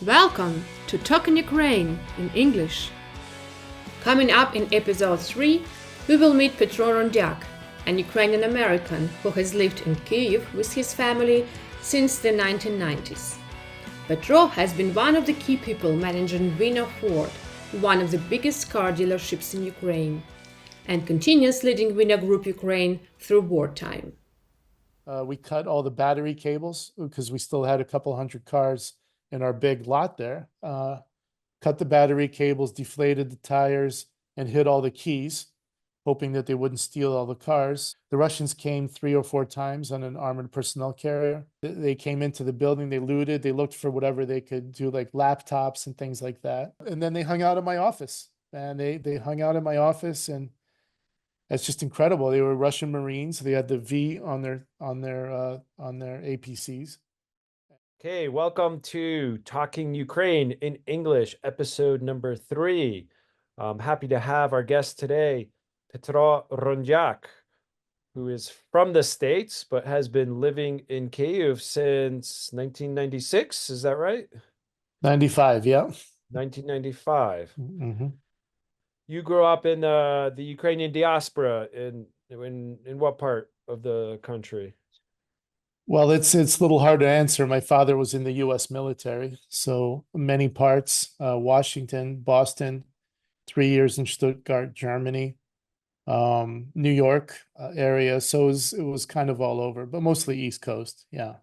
Welcome to Talking Ukraine in English. Coming up in episode 3, we will meet Petro Rondiak, an Ukrainian-American who has lived in Kyiv with his family since the 1990s. Petro has been one of the key people managing Ford, one of the biggest car dealerships in Ukraine, and continues leading Vina Group Ukraine through wartime. We cut all the battery cables because we still had a couple hundred cars in our big lot there. Cut the battery cables, deflated the tires, and hid all the keys, hoping that they wouldn't steal all the cars. The Russians came 3 or 4 times on an armored personnel carrier. They came into the building, they looted, they looked for whatever they could do, like laptops and things like that. And then they hung out in my office. And they hung out in my office, and it's just incredible. They were Russian Marines. They had the V on their APCs. Okay, welcome to Talking Ukraine in English, episode number 3. I'm happy to have our guest today, Petro Rondiak, who is from the States, but has been living in Kyiv since 1996. Is that right? 95, yeah. 1995. Mm-hmm. You grew up in the Ukrainian diaspora in what part of the country? Well, it's a little hard to answer. My father was in the U.S. military, so many parts, Washington, Boston, 3 years in Stuttgart, Germany, New York area. So it was kind of all over, but mostly East Coast. Yeah.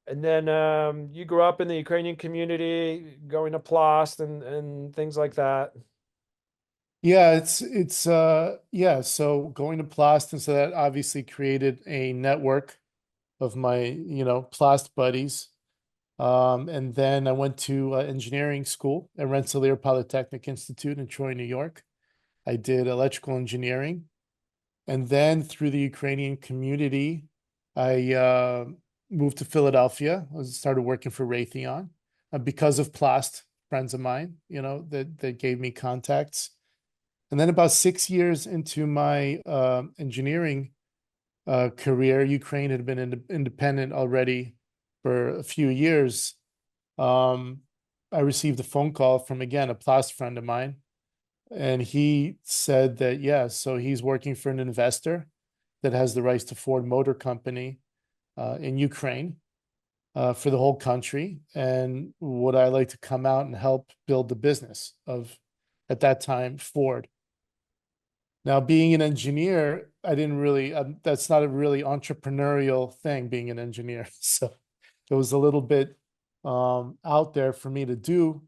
And then you grew up in the Ukrainian community, going to Plost and things like that. Yeah, so going to Plost, and so that obviously created a network of my, Plost buddies. And then I went to engineering school at Rensselaer Polytechnic Institute in Troy, New York. I did electrical engineering. And then through the Ukrainian community, I moved to Philadelphia. I started working for Raytheon because of Plost, friends of mine, that gave me contacts. And then about 6 years into my engineering career, Ukraine had been independent already for a few years. I received a phone call from, again, a Plost friend of mine. And he said that, so he's working for an investor that has the rights to Ford Motor Company in Ukraine for the whole country. And would I like to come out and help build the business of, at that time, Ford? Now, being an engineer, I didn't really, that's not a really entrepreneurial thing, being an engineer. So it was a little bit out there for me to do.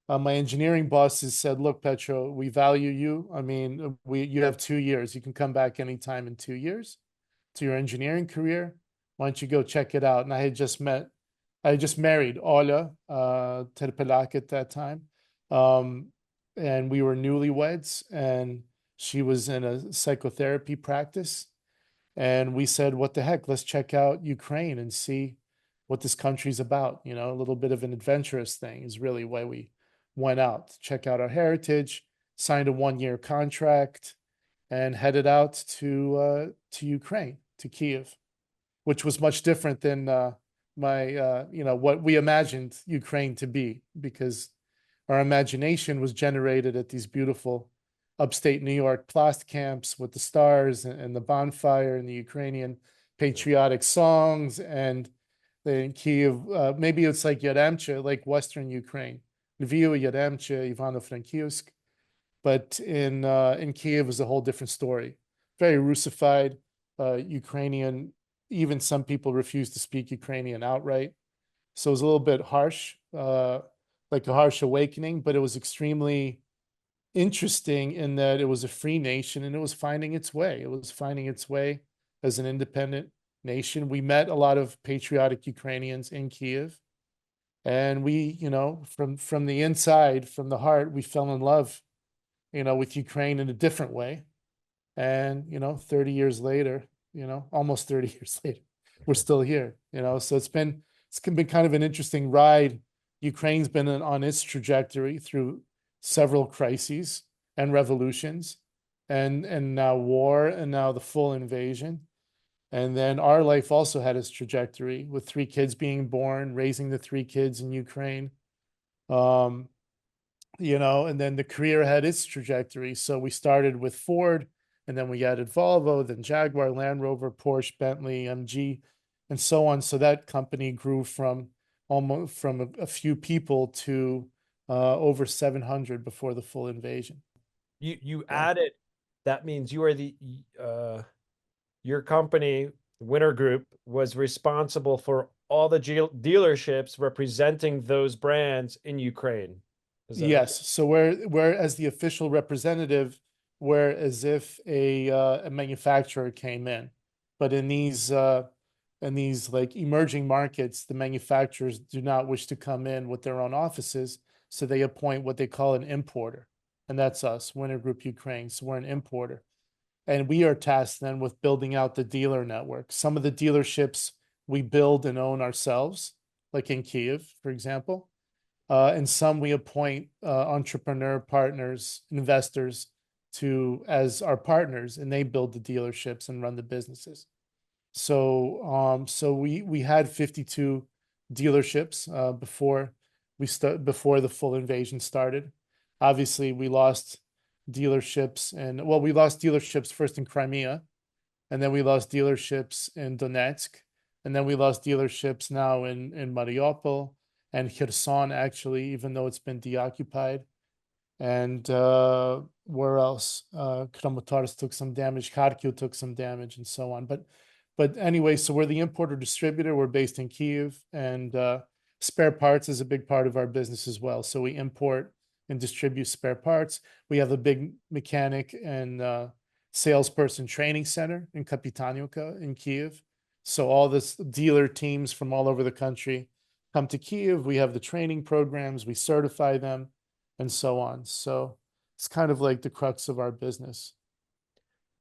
My engineering bosses said, look, Petro, we value you. I mean, you have 2 years. You can come back anytime in 2 years to your engineering career. Why don't you go check it out? And I had just married Ola Terpelak at that time. And we were newlyweds, and she was in a psychotherapy practice. And we said, what the heck, let's check out Ukraine and see what this country's about. A little bit of an adventurous thing is really why we went out to check out our heritage, signed a 1-year contract, and headed out to Ukraine, to Kyiv, which was much different than what we imagined Ukraine to be, because our imagination was generated at these beautiful upstate New York Plost camps with the stars and the bonfire and the Ukrainian patriotic songs. And in Kyiv, maybe it's like Yaremcha, like Western Ukraine. Lviv, Yaremcha, Ivano-Frankivsk. But in Kyiv is a whole different story. Very Russified, Ukrainian. Even some people refuse to speak Ukrainian outright. So it was a little bit harsh, like a harsh awakening, but it was extremely interesting in that it was a free nation and it was finding its way. It was finding its way as an independent nation. We met a lot of patriotic Ukrainians in Kyiv, and we, from the inside, from the heart, we fell in love, with Ukraine in a different way. And, 30 years later, almost 30 years later, we're still here, so it's been kind of an interesting ride. Ukraine's been on its trajectory through several crises and revolutions, and now war, and now the full invasion. And then our life also had its trajectory with 3 kids being born, raising the 3 kids in Ukraine. And then the career had its trajectory. So we started with Ford, and then we added Volvo, then Jaguar, Land Rover, Porsche, Bentley, MG, and so on. So that company grew from almost from a few people to over 700 before the full invasion. You Yeah. added, that means you are your company, Winter Group, was responsible for all the dealerships representing those brands in Ukraine. Is that right? Yes. So we're as the official representative, we're as if a manufacturer came in, but in these like emerging markets, the manufacturers do not wish to come in with their own offices, so they appoint what they call an importer, and that's us, Winter Group Ukraine. So we're an importer, and we are tasked then with building out the dealer network. Some of the dealerships we build and own ourselves, like in Kyiv, for example. And some we appoint entrepreneur partners, investors to as our partners, and they build the dealerships and run the businesses. So we had 52 dealerships before the full invasion started. Obviously, we lost dealerships, and well, we lost dealerships first in Crimea, and then we lost dealerships in Donetsk, and then we lost dealerships now in Mariupol and Kherson, actually, even though it's been deoccupied. And where else? Kramatorsk took some damage, Kharkiv took some damage, and so on. But anyway, so we're the importer distributor. We're based in Kyiv, and spare parts is a big part of our business as well. So we import and distribute spare parts. We have a big mechanic and salesperson training center in Kapitaniuka in Kyiv. So all this dealer teams from all over the country come to Kyiv. We have the training programs, we certify them, and so on. So it's kind of like the crux of our business.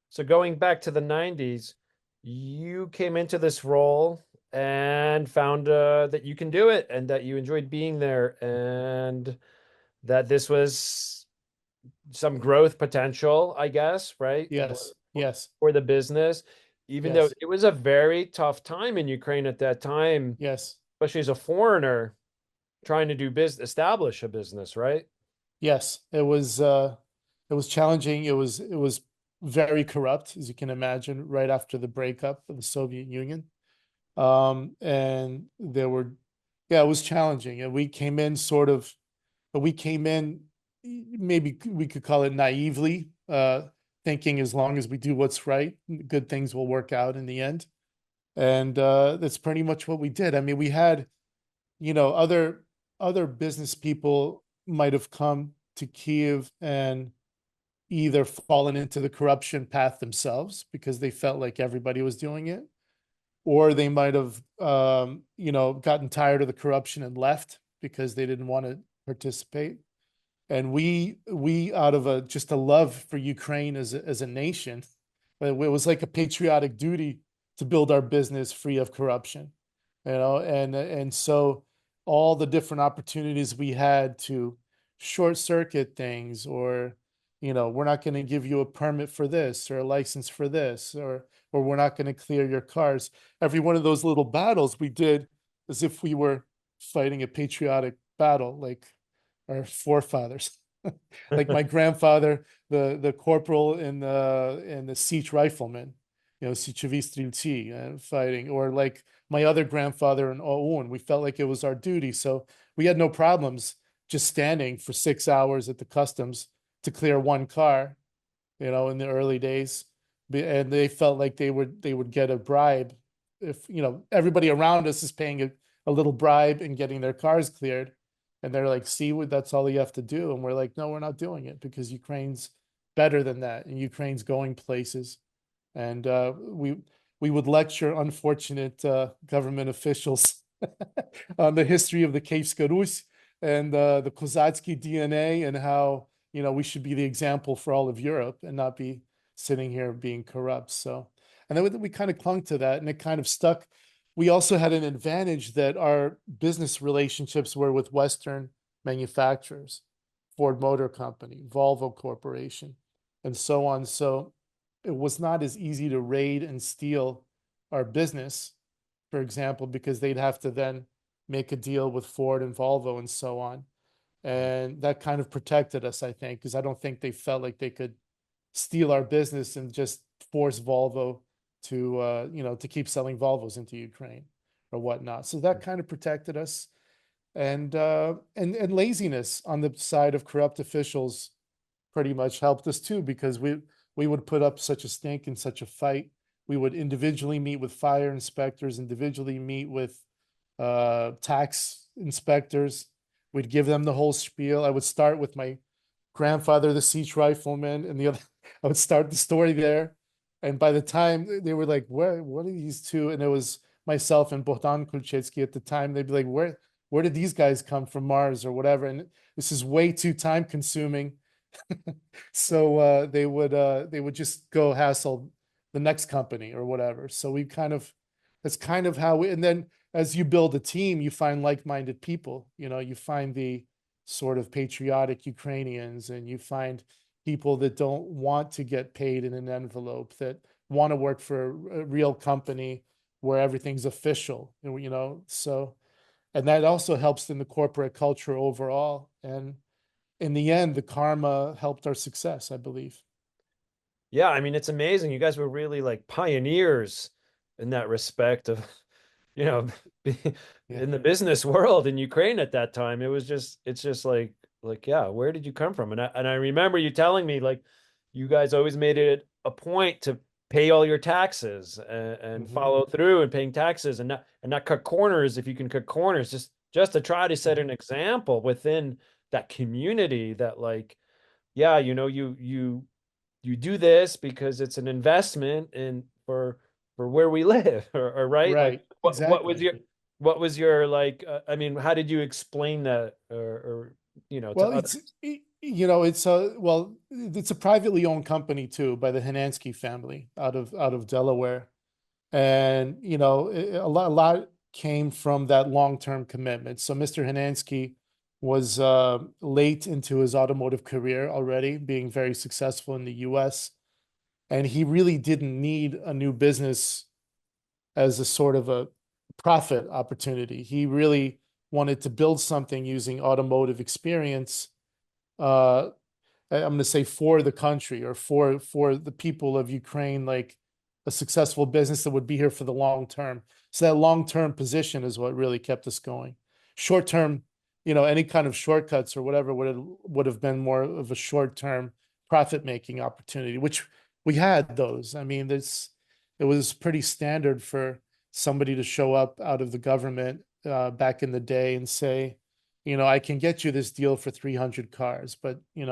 So going back to the 90s, you came into this role and found that you can do it and that you enjoyed being there and that this was some growth potential, I guess, right? Yes, yes, For the business, even though yes, it was a very tough time in Ukraine at that time, yes, especially as a foreigner trying to do business, establish a business, right? yes. It was challenging. It was very corrupt, as you can imagine, right after the breakup of the Soviet Union. And yeah, it was challenging. And we came in maybe we could call it naively, thinking as long as we do what's right, good things will work out in the end. And that's pretty much what we did. I mean, we had, other business people might have come to Kyiv and either fallen into the corruption path themselves because they felt like everybody was doing it, or they might have, gotten tired of the corruption and left because they didn't want to participate. And we out of just a love for Ukraine as a nation, it was like a patriotic duty to build our business free of corruption, and so all the different opportunities we had to short circuit things, or we're not going to give you a permit for this or a license for this, or we're not going to clear your cars. Every one of those little battles we did as if we were fighting a patriotic battle, like our forefathers. Like my grandfather, the corporal in the siege rifleman, Sichevi Strelci, fighting, or like my other grandfather in OUN. We felt like it was our duty, so we had no problems just standing for 6 hours at the customs to clear one car, in the early days, and they felt like they would get a bribe if everybody around us is paying a little bribe and getting their cars cleared. And they're like, see, that's all you have to do. And we're like, no, we're not doing it because Ukraine's better than that. And Ukraine's going places. And we would lecture unfortunate government officials on the history of the Kyievska Rus and the Kozatsky DNA, and how, we should be the example for all of Europe and not be sitting here being corrupt. So, and then we kind of clung to that, and it kind of stuck. We also had an advantage that our business relationships were with Western manufacturers, Ford Motor Company, Volvo Corporation, and so on. So it was not as easy to raid and steal our business, for example, because they'd have to then make a deal with Ford and Volvo and so on. And that kind of protected us, I think, because I don't think they felt like they could steal our business and just force Volvo to to keep selling Volvos into Ukraine or whatnot. So that kind of protected us. And laziness on the side of corrupt officials pretty much helped us too, because we would put up such a stink and such a fight. We would individually meet with fire inspectors, individually meet with tax inspectors. We'd give them the whole spiel. I would start with my grandfather, the siege rifleman, and the other. I would start the story there, and by the time they were like, What are these two?" And it was myself and Bohdan Kulchetsky at the time. They'd be like, Where did these guys come from Mars or whatever?" And this is way too time consuming. So they would just go hassle the next company or whatever. So that's kind of how we, and then as you build a team, you find like-minded people. You find the sort of patriotic Ukrainians, and you find people that don't want to get paid in an envelope, that want to work for a real company where everything's official, so, and that also helps in the corporate culture overall. And in the end, the karma helped our success, I believe. Yeah, I mean, it's amazing. You guys were really like pioneers in that respect of, you know, Yeah. in the business world in Ukraine at that time. It's just yeah, where did you come from? And I remember you telling me like you guys always made it a point to pay all your taxes and Hmm. follow through and paying taxes and not cut corners if you can cut corners, just to try to set an example within that community that like, yeah, you do this because it's an investment in for where we live or right like Right, exactly. what was your like I mean how did you explain that or to Well, others? it's a privately owned company too, by the Hanansky family out of Delaware. And a lot came from that long-term commitment. So Mr. Hanansky was late into his automotive career already, being very successful in the US. And he really didn't need a new business as a sort of a profit opportunity. He really wanted to build something using automotive experience. I'm going to say for the country, or for the people of Ukraine, like a successful business that would be here for the long term. So that long-term position is what really kept us going. Short term, any kind of shortcuts or whatever would have been more of a short-term profit-making opportunity, which we had those. I mean, it was pretty standard for somebody to show up out of the government back in the day and say, I can get you this deal for 300 cars, but you're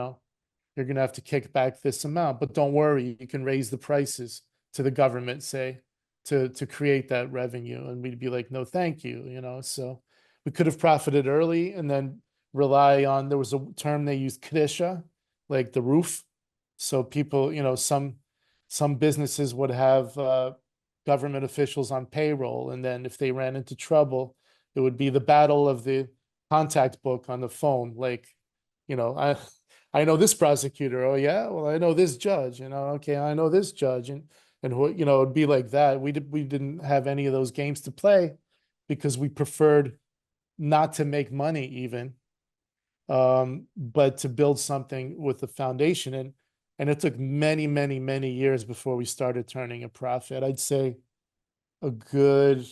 going to have to kick back this amount. But don't worry, you can raise the prices to the government, say, to create that revenue. And we'd be like, no, thank you. So we could have profited early and then rely on, there was a term they used, krisha, like the roof. So people, some businesses would have government officials on payroll. And then if they ran into trouble, it would be the battle of the contact book on the phone. Like, I know this prosecutor. Oh yeah, well I know this judge. Okay, I know this judge, and it'd be like that. We didn't have any of those games to play because we preferred not to make money even, but to build something with the foundation. And it took many, many, many years before we started turning a profit. I'd say a good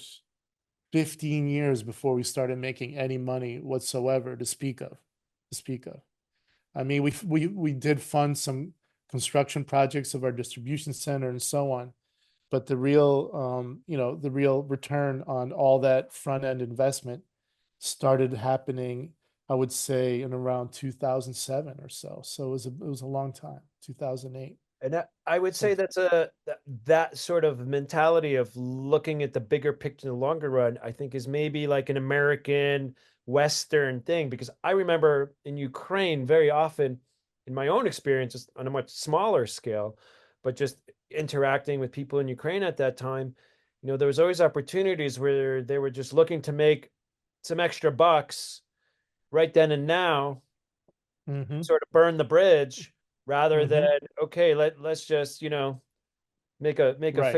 15 years before we started making any money whatsoever to speak of. To speak of. I mean, we did fund some construction projects of our distribution center and so on, but the real return on all that front end investment started happening, I would say, in around 2007 or so. So it was a long time, 2008. And I would say that's that sort of mentality of looking at the bigger picture in the longer run, I think is maybe like an American Western thing. Because I remember in Ukraine very often, in my own experience, just on a much smaller scale, but just interacting with people in Ukraine at that time, there was always opportunities where they were just looking to make some extra bucks right then and now, Mm-hmm. sort of burn the bridge rather than Mm-hmm. okay, let's just make Right.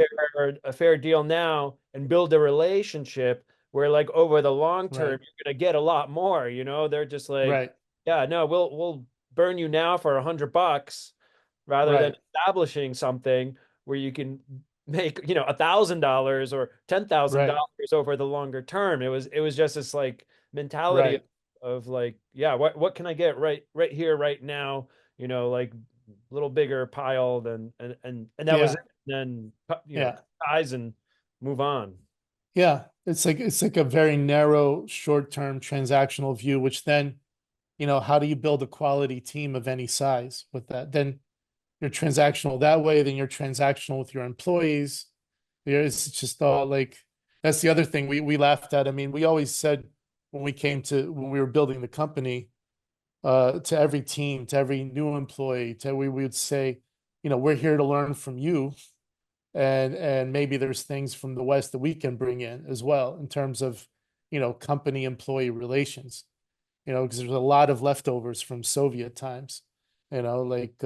a fair deal now and build a relationship where like over the long term Right. you're gonna get a lot more, you know? They're just like, Right. yeah, no, we'll burn you now for $100 rather than Right. establishing something where you can make, you know, $1,000 or ten thousand Right. dollars over the longer term. It was just this like mentality Right. of like, yeah, what can I get right here, right now? You know, like a little bigger pile than and that was it. Yeah. Then you know, Yeah. eyes and move on. Yeah. It's like a very narrow, short-term transactional view, which then, how do you build a quality team of any size with that? Then you're transactional that way, then you're transactional with your employees. It's just all like that's the other thing we laughed at. I mean, we always said when we were building the company, to every team, to every new employee, we would say, we're here to learn from you, and maybe there's things from the West that we can bring in as well in terms of, company employee relations, because there's a lot of leftovers from Soviet times, like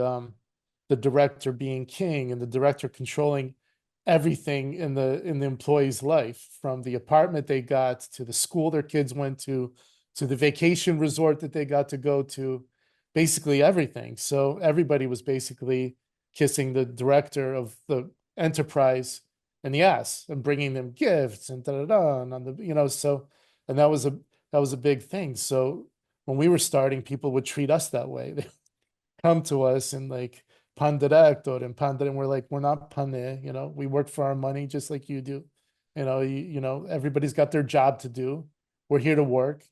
the director being king and the director controlling everything in the employee's life, from the apartment they got to the school their kids went to the vacation resort that they got to go to, basically everything. So everybody was basically kissing the director of the enterprise in the ass and bringing them gifts and da da da and on the so, and that was a big thing. So when we were starting, people would treat us that way. They come to us and like pandirector and pandire, and we're like, we're not pande, we work for our money just like you do. Everybody's got their job to do. We're here to work.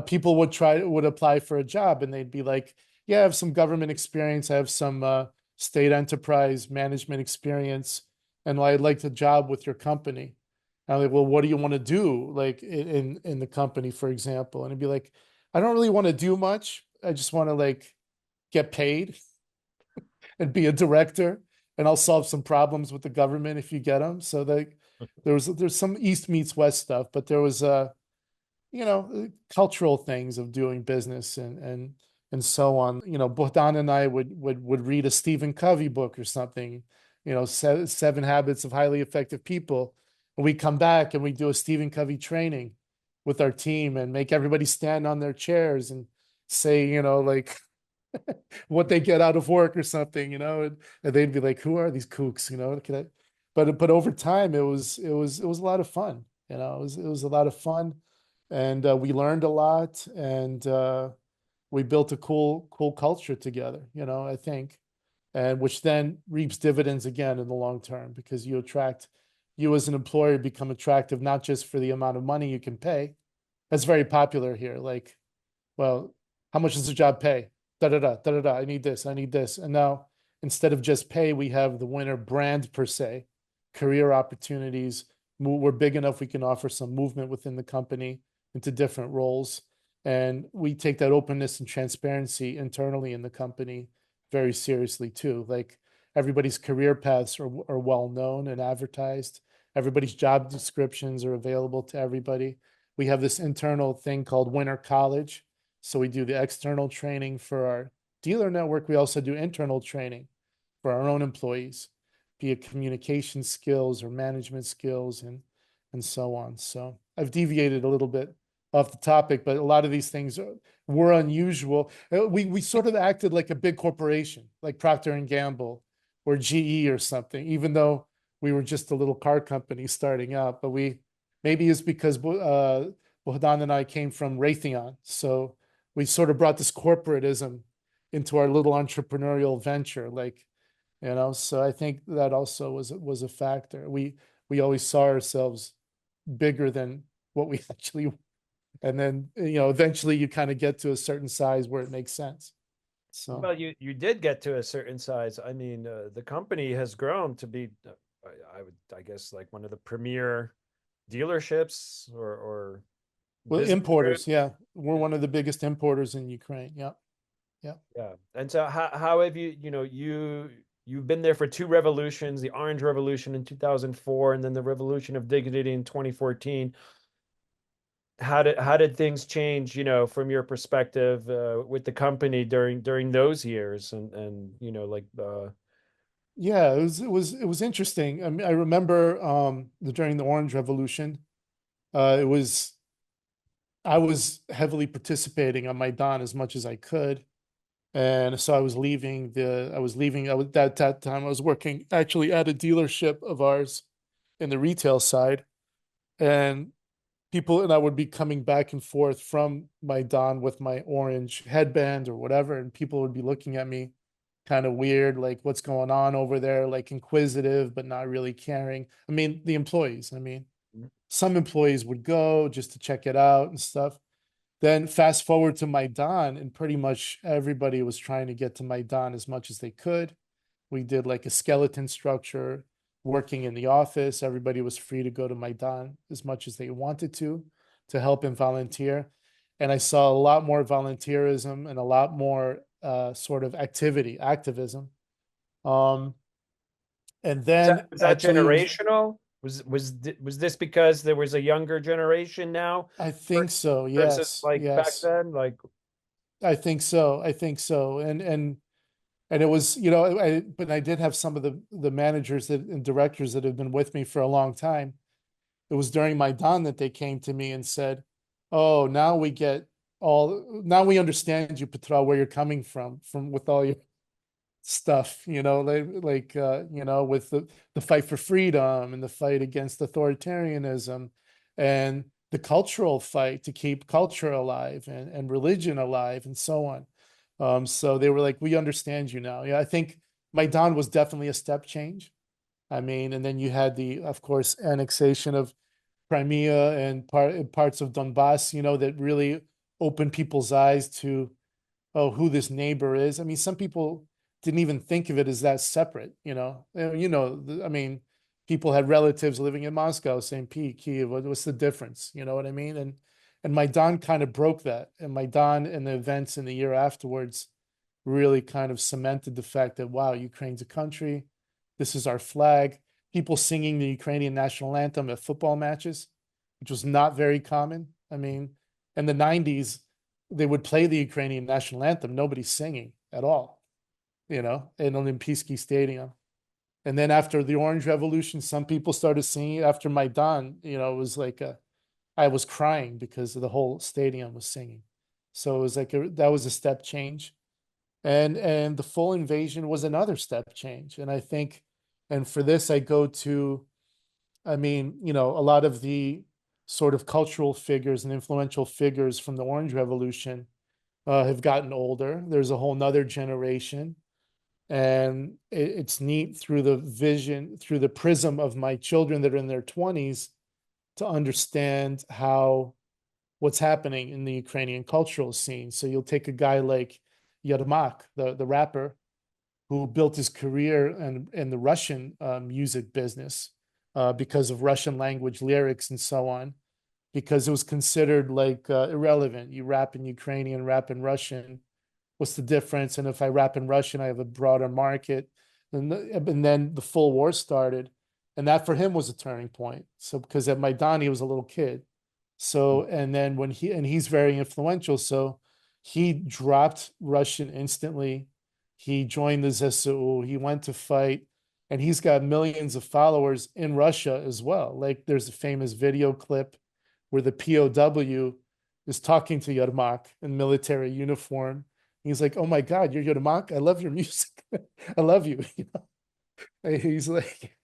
People would apply for a job and they'd be like, yeah, I have some government experience. I have some state enterprise management experience, and I'd like the job with your company. And I'm like, well, what do you want to do, like in the company, for example? And it'd be like, I don't really want to do much. I just want to like get paid and be a director, and I'll solve some problems with the government if you get them. So there's some East meets West stuff, but there was cultural things of doing business and so on. Bohdan and I would read a Stephen Covey book or something, Seven Habits of Highly Effective People, and we come back and we do a Stephen Covey training with our team and make everybody stand on their chairs and say, like what they get out of work or something, and they'd be like, "Who are these kooks?" But over time, it was a lot of fun. It was a lot of fun, and we learned a lot, and we built a cool culture together. I think, and which then reaps dividends again in the long term, because you as an employer become attractive not just for the amount of money you can pay. That's very popular here. Like, well, how much does the job pay? Da da da da da da. I need this. I need this. And now, instead of just pay, we have the winner brand per se, career opportunities. We're big enough we can offer some movement within the company into different roles, and we take that openness and transparency internally in the company very seriously too. Like, everybody's career paths are well known and advertised. Everybody's job descriptions are available to everybody. We have this internal thing called Winter College. So we do the external training for our dealer network. We also do internal training for our own employees, be it communication skills or management skills and so on. So I've deviated a little bit off the topic, but a lot of these things were unusual. We sort of acted like a big corporation, like Procter and Gamble or GE or something, even though we were just a little car company starting out. But maybe it's because Bohdan and I came from Raytheon, so we sort of brought this corporatism into our little entrepreneurial venture, like, so I think that also was a factor. We always saw ourselves bigger than what we actually, and then eventually you kind of get to a certain size where it makes sense. So Well, you did get to a certain size. I mean, the company has grown to be, I guess, like one of the premier dealerships or well, business group. importers, yeah, we're one of the biggest importers in Ukraine. Yeah, yeah. Yeah. And so how have you've been there for two revolutions, the Orange Revolution in 2004 and then the Revolution of Dignity in 2014. How did things change, from your perspective with the company during those years and like Yeah, it was interesting. I mean, I remember during the Orange Revolution, it was I was heavily participating on Maidan as much as I could. And so I was that time I was working actually at a dealership of ours in the retail side. And people and I would be coming back and forth from Maidan with my orange headband or whatever, and people would be looking at me kind of weird, like what's going on over there, like inquisitive, but not really caring. I mean, the employees, I mean, some employees would go just to check it out and stuff. Then fast forward to Maidan, and pretty much everybody was trying to get to Maidan as much as they could. We did like a skeleton structure working in the office. Everybody was free to go to Maidan as much as they wanted to help and volunteer. And I saw a lot more volunteerism and a lot more sort of activism. Um, and then Was that actually, it was, generational? Was this because there was a younger generation now I think so. versus Yes, like back yes, then? Like, I think so. I think so. And it was, but I did have some of the managers and directors that have been with me for a long time. It was during my Don that they came to me and said, "Oh, now we understand you, Petra, where you're coming from with all your stuff, with the fight for freedom and the fight against authoritarianism and the cultural fight to keep culture alive and religion alive and so on." So they were like, "We understand you now." Yeah, I think Maidan was definitely a step change. I mean, and then you had of course, annexation of Crimea and parts of Donbass, that really opened people's eyes to, oh, who this neighbor is. I mean, some people didn't even think of it as that separate, I mean, people had relatives living in Moscow, St. Pete, Kyiv. What's the difference? You know what I mean? And Maidan kind of broke that. And Maidan and the events in the year afterwards really kind of cemented the fact that, wow, Ukraine's a country. This is our flag. People singing the Ukrainian national anthem at football matches, which was not very common. I mean, in the 90s, they would play the Ukrainian national anthem, nobody's singing at all, in Olympijski Stadium. And then after the Orange Revolution, some people started singing. After Maidan, it was like I was crying because the whole stadium was singing. So it was like that was a step change. And the full invasion was another step change. And I think, and for this, I go to, I mean, a lot of the sort of cultural figures and influential figures from the Orange Revolution have gotten older. There's a whole nother generation. And it's neat through the prism of my children that are in their 20s to understand what's happening in the Ukrainian cultural scene. So you'll take a guy like Yermak, the rapper, who built his career in the Russian music business because of Russian language lyrics and so on, because it was considered like irrelevant. You rap in Ukrainian, rap in Russian. What's the difference? And if I rap in Russian, I have a broader market. And then the full war started. And that for him was a turning point. So because at Maidan, he was a little kid. So, and then he's very influential. So he dropped Russian instantly. He joined the ZSU. He went to fight, and he's got millions of followers in Russia as well. Like there's a famous video clip where the POW is talking to Yermak in military uniform. He's like, "Oh my God, you're Yermak. I love your music. I love you." He's like,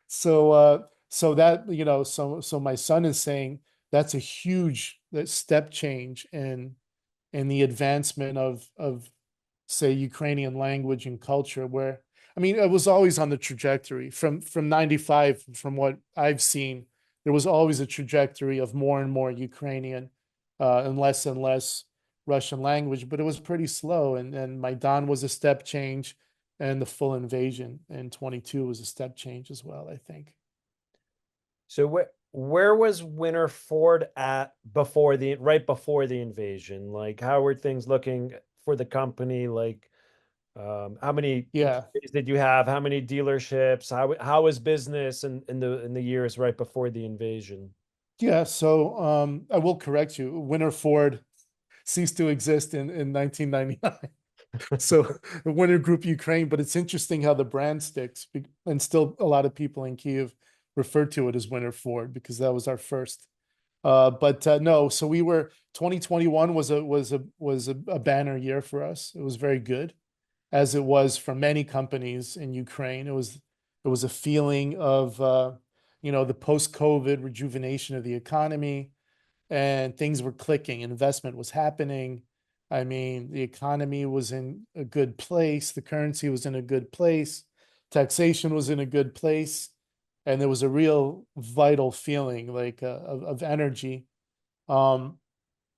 so that, so my son is saying that's a huge step change in the advancement of say Ukrainian language and culture, where I mean it was always on the trajectory from 95, from what I've seen, there was always a trajectory of more and more Ukrainian and less Russian language, but it was pretty slow. And Maidan was a step change, and the full invasion in 22 was a step change as well, I think. so where was Winter Ford at right before the invasion? Like, how were things looking for the company? Like, how many Yeah. employees did you have? How many dealerships? How was business in the years right before the invasion? Yeah. So I will correct you. Winter Ford ceased to exist in 1999. So the winter group Ukraine, but it's interesting how the brand sticks, and still a lot of people in Kyiv refer to it as Winter Ford because that was our first. But no, so we were 2021 was a banner year for us. It was very good, as it was for many companies in Ukraine. It was a feeling of the post-COVID rejuvenation of the economy, and things were clicking. Investment was happening. I mean, the economy was in a good place. The currency was in a good place. Taxation was in a good place. And there was a real vital feeling like of energy, um,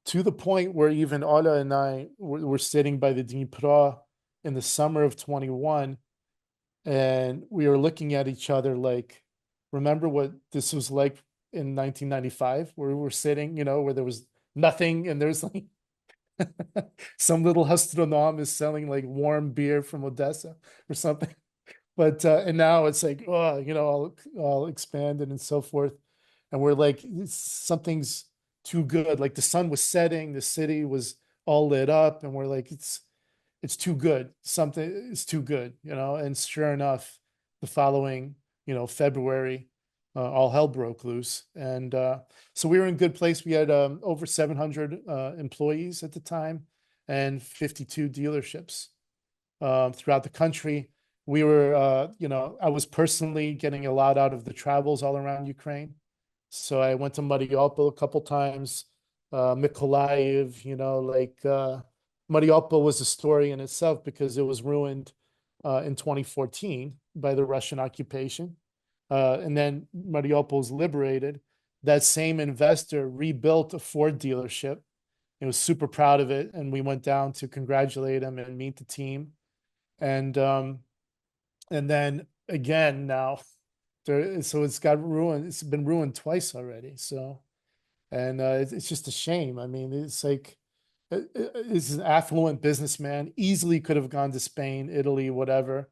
to the point where even Ola and I were sitting by the Dnipro in the summer of 21, and we were looking at each other like, remember what this was like in 1995, where we were sitting, where there was nothing, and there's like some little gastronom is selling like warm beer from Odessa or something. But and now it's like, oh, all expanded and so forth. And we're like, something's too good. Like the sun was setting, the city was all lit up, and we're like, it's too good. Something is too good, And sure enough, the following, February, all hell broke loose, and so we were in good place. We had over 700 employees at the time, and 52 dealerships throughout the country. We were, I was personally getting a lot out of the travels all around Ukraine. So I went to Mariupol a couple times, Mykolaiv, Mariupol was a story in itself because it was ruined in 2014 by the Russian occupation. And then Mariupol was liberated. That same investor rebuilt a Ford dealership. He was super proud of it. And we went down to congratulate him and meet the team. And then again now, so it's got ruined. It's been ruined twice already. So, and it's just a shame. I mean, it's like this is an affluent businessman, easily could have gone to Spain, Italy, whatever,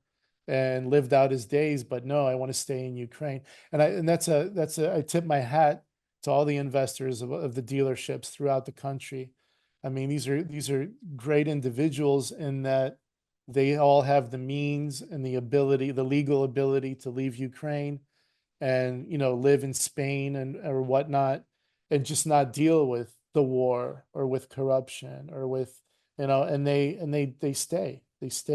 and lived out his days. But no, I want to stay in Ukraine. And I tip my hat to all the investors of the dealerships throughout the country. I mean, these are great individuals in that they all have the means and the ability, the legal ability to leave Ukraine and live in Spain and or whatnot, and just not deal with the war or with corruption or with and they stay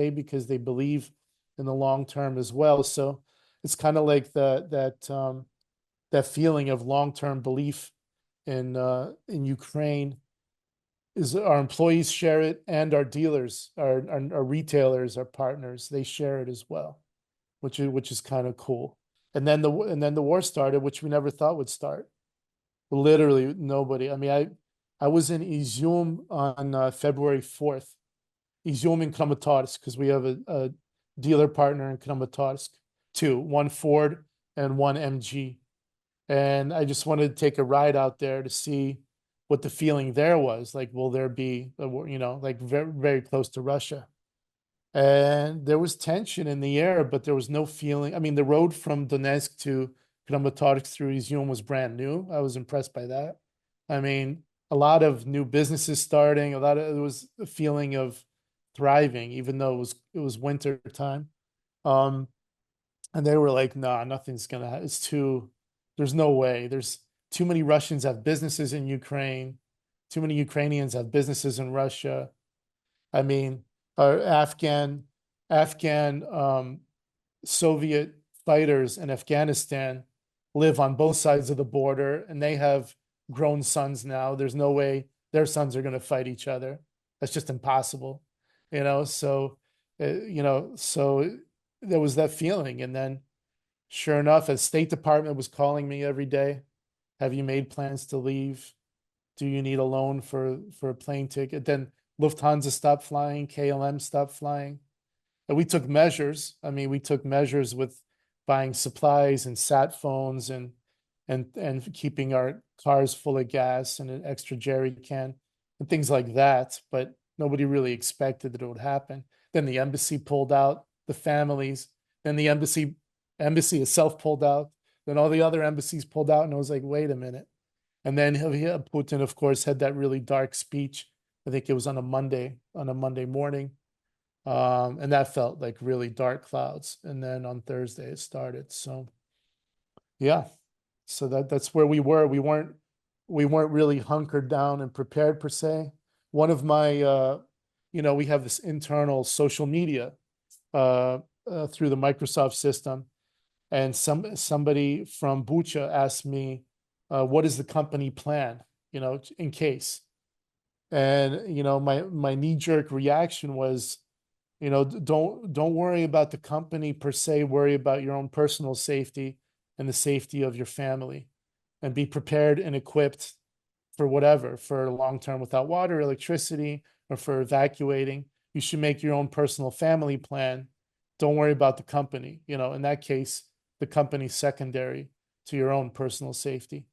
because they believe in the long term as well. So it's kind of like that feeling of long-term belief in Ukraine is our employees share it, and our dealers, our retailers, our partners, they share it as well, which is kind of cool. And then the war started, which we never thought would start. Literally nobody. I mean, I was in Izium on February 4th, Izium in Kramatorsk, because we have a dealer partner in Kramatorsk, two, one Ford and one MG. And I just wanted to take a ride out there to see what the feeling there was. Like, will there be, like very, very close to Russia? And there was tension in the air, but there was no feeling. I mean, the road from Donetsk to Kramatorsk through Izium was brand new. I was impressed by that. I mean, a lot of new businesses starting, it was a feeling of thriving, even though it was winter time. And they were like, nah, nothing's gonna happen. There's no way. There's too many Russians have businesses in Ukraine. Too many Ukrainians have businesses in Russia. I mean, our Afghan Soviet fighters in Afghanistan live on both sides of the border, and they have grown sons now. There's no way their sons are going to fight each other. That's just impossible, So, so there was that feeling, and then, sure enough, the State Department was calling me every day. Have you made plans to leave? Do you need a loan for a plane ticket? Then Lufthansa stopped flying, KLM stopped flying. And we took measures. I mean, we took measures with buying supplies and sat phones and keeping our cars full of gas and an extra jerry can and things like that. But nobody really expected that it would happen. Then the embassy pulled out, the families, then the embassy itself pulled out, then all the other embassies pulled out, and I was like, wait a minute. And then Putin, of course, had that really dark speech. I think it was on a Monday morning, And that felt like really dark clouds. And then on Thursday it started. So yeah, so that's where we were. We weren't really hunkered down and prepared per se. One of my we have this internal social media uh, through the Microsoft system, and somebody from Bucha asked me, "What is the company plan? In case." And my knee jerk reaction was, don't worry about the company per se. Worry about your own personal safety and the safety of your family, and be prepared and equipped for whatever, for long term without water, electricity, or for evacuating. You should make your own personal family plan. Don't worry about the company. In that case, the company's secondary to your own personal safety.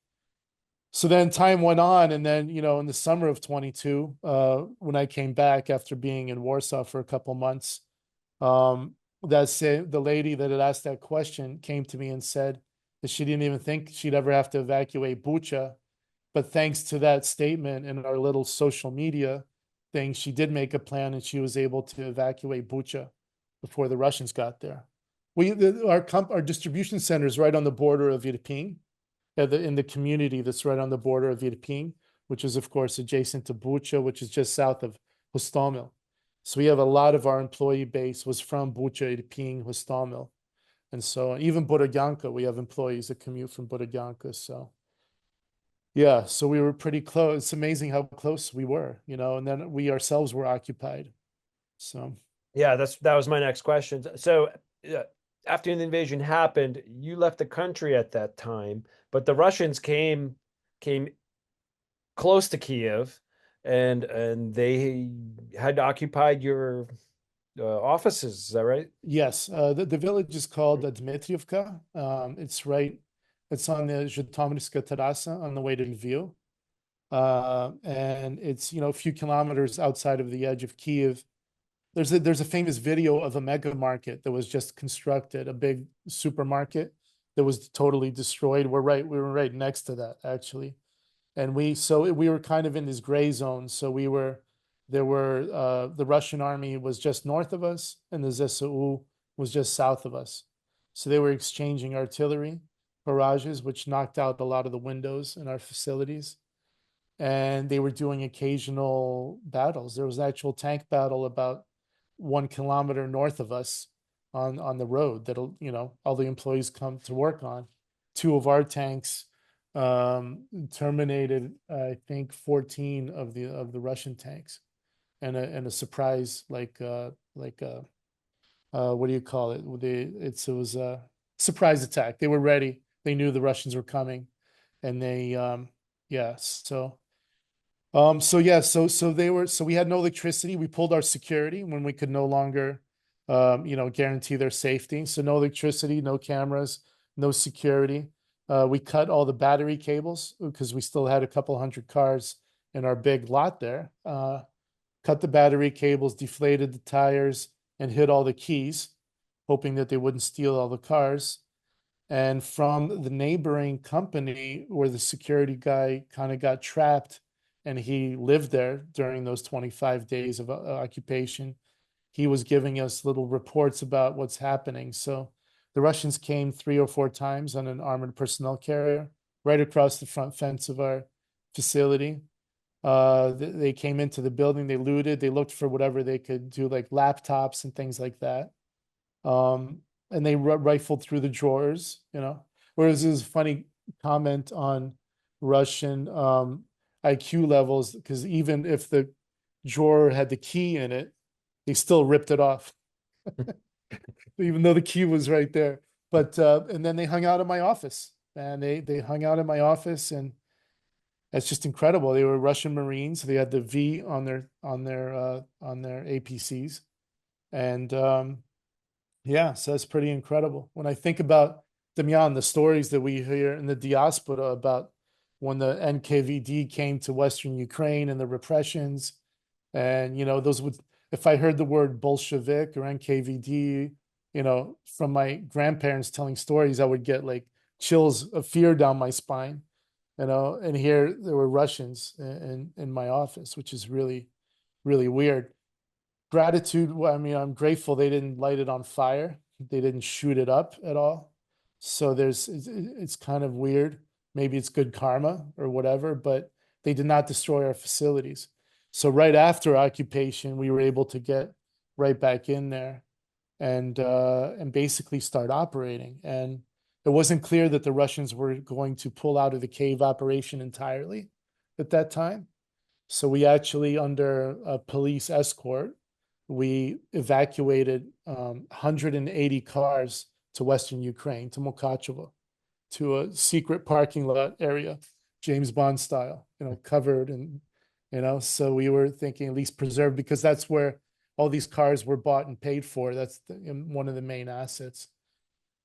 So then time went on, and then in the summer of 22, when I came back after being in Warsaw for a couple months, the lady that had asked that question came to me and said that she didn't even think she'd ever have to evacuate Bucha, but thanks to that statement and our little social media thing, she did make a plan, and she was able to evacuate Bucha before the Russians got there. Our distribution center is right on the border of Irpin, in the community that's right on the border of Irpin, which is of course adjacent to Bucha, which is just south of Hostomel. So we have a lot of our employee base was from Bucha, Irpin, Hostomel. And so even Borodyanka, we have employees that commute from Borodyanka. So yeah, so we were pretty close. It's amazing how close we were, and then we ourselves were occupied. So Yeah, that was my next question. So after the invasion happened, you left the country at that time, but the Russians came close to Kyiv, and they had occupied your offices. Is that right? yes, the village is called Dmitrievka. It's on the Zhytomyrska Terasa on the way to Lviv. And it's, a few kilometers outside of the edge of Kyiv. There's a famous video of a mega market that was just constructed, a big supermarket that was totally destroyed. We were right next to that actually. And we were kind of in this gray zone. So the Russian army was just north of us, and the ZSU was just south of us. So they were exchanging artillery barrages, which knocked out a lot of the windows in our facilities. And they were doing occasional battles. There was an actual tank battle about 1 kilometer north of us on the road that all the employees come to work on. Two of our tanks terminated, I think, 14 of the Russian tanks, and a surprise what do you call it? It was a surprise attack. They were ready. They knew the Russians were coming, and they yeah. So we had no electricity. We pulled our security when we could no longer guarantee their safety. So no electricity, no cameras, no security. We cut all the battery cables because we still had a couple hundred cars in our big lot there. Cut the battery cables, deflated the tires, and hid all the keys, hoping that they wouldn't steal all the cars. And from the neighboring company where the security guy kind of got trapped, and he lived there during those 25 days of occupation, he was giving us little reports about what's happening. So the Russians came 3 or 4 times on an armored personnel carrier right across the front fence of our facility. They came into the building, they looted, they looked for whatever they could do, like laptops and things like that. And they rifled through the drawers, Whereas there's a funny comment on Russian IQ levels, because even if the drawer had the key in it, they still ripped it off, even though the key was right there. But and then they hung out in my office, and they hung out in my office, and it's just incredible. They were Russian Marines. They had the V on their APCs, and yeah, so it's pretty incredible. When I think about Damian, the stories that we hear in the diaspora about when the NKVD came to Western Ukraine and the repressions, and those would, if I heard the word Bolshevik or NKVD, from my grandparents telling stories, I would get like chills of fear down my spine. And here there were Russians in my office, which is really, really weird. Gratitude, well, I mean, I'm grateful they didn't light it on fire. They didn't shoot it up at all. So it's kind of weird. Maybe it's good karma or whatever, but they did not destroy our facilities. So right after occupation, we were able to get right back in there and basically start operating. And it wasn't clear that the Russians were going to pull out of the Kyiv operation entirely at that time. So we actually, under a police escort, we evacuated 180 cars to Western Ukraine, to Mukachevo, to a secret parking lot area, James Bond style, covered and, so we were thinking at least preserved, because that's where all these cars were bought and paid for. That's one of the main assets.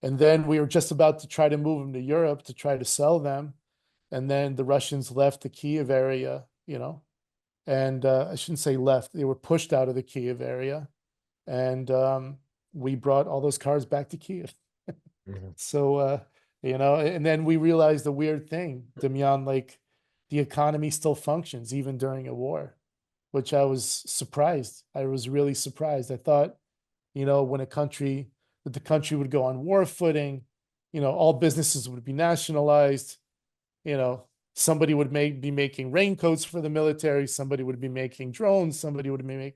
And then we were just about to try to move them to Europe to try to sell them. And then the Russians left the Kyiv area, and I shouldn't say left, they were pushed out of the Kyiv area. And we brought all those cars back to Kyiv. So, and then we realized the weird thing, Demyan, like the economy still functions even during a war, which I was surprised. I was really surprised. I thought, when that the country would go on war footing, all businesses would be nationalized, somebody would be making raincoats for the military, somebody would be making drones, somebody would be making,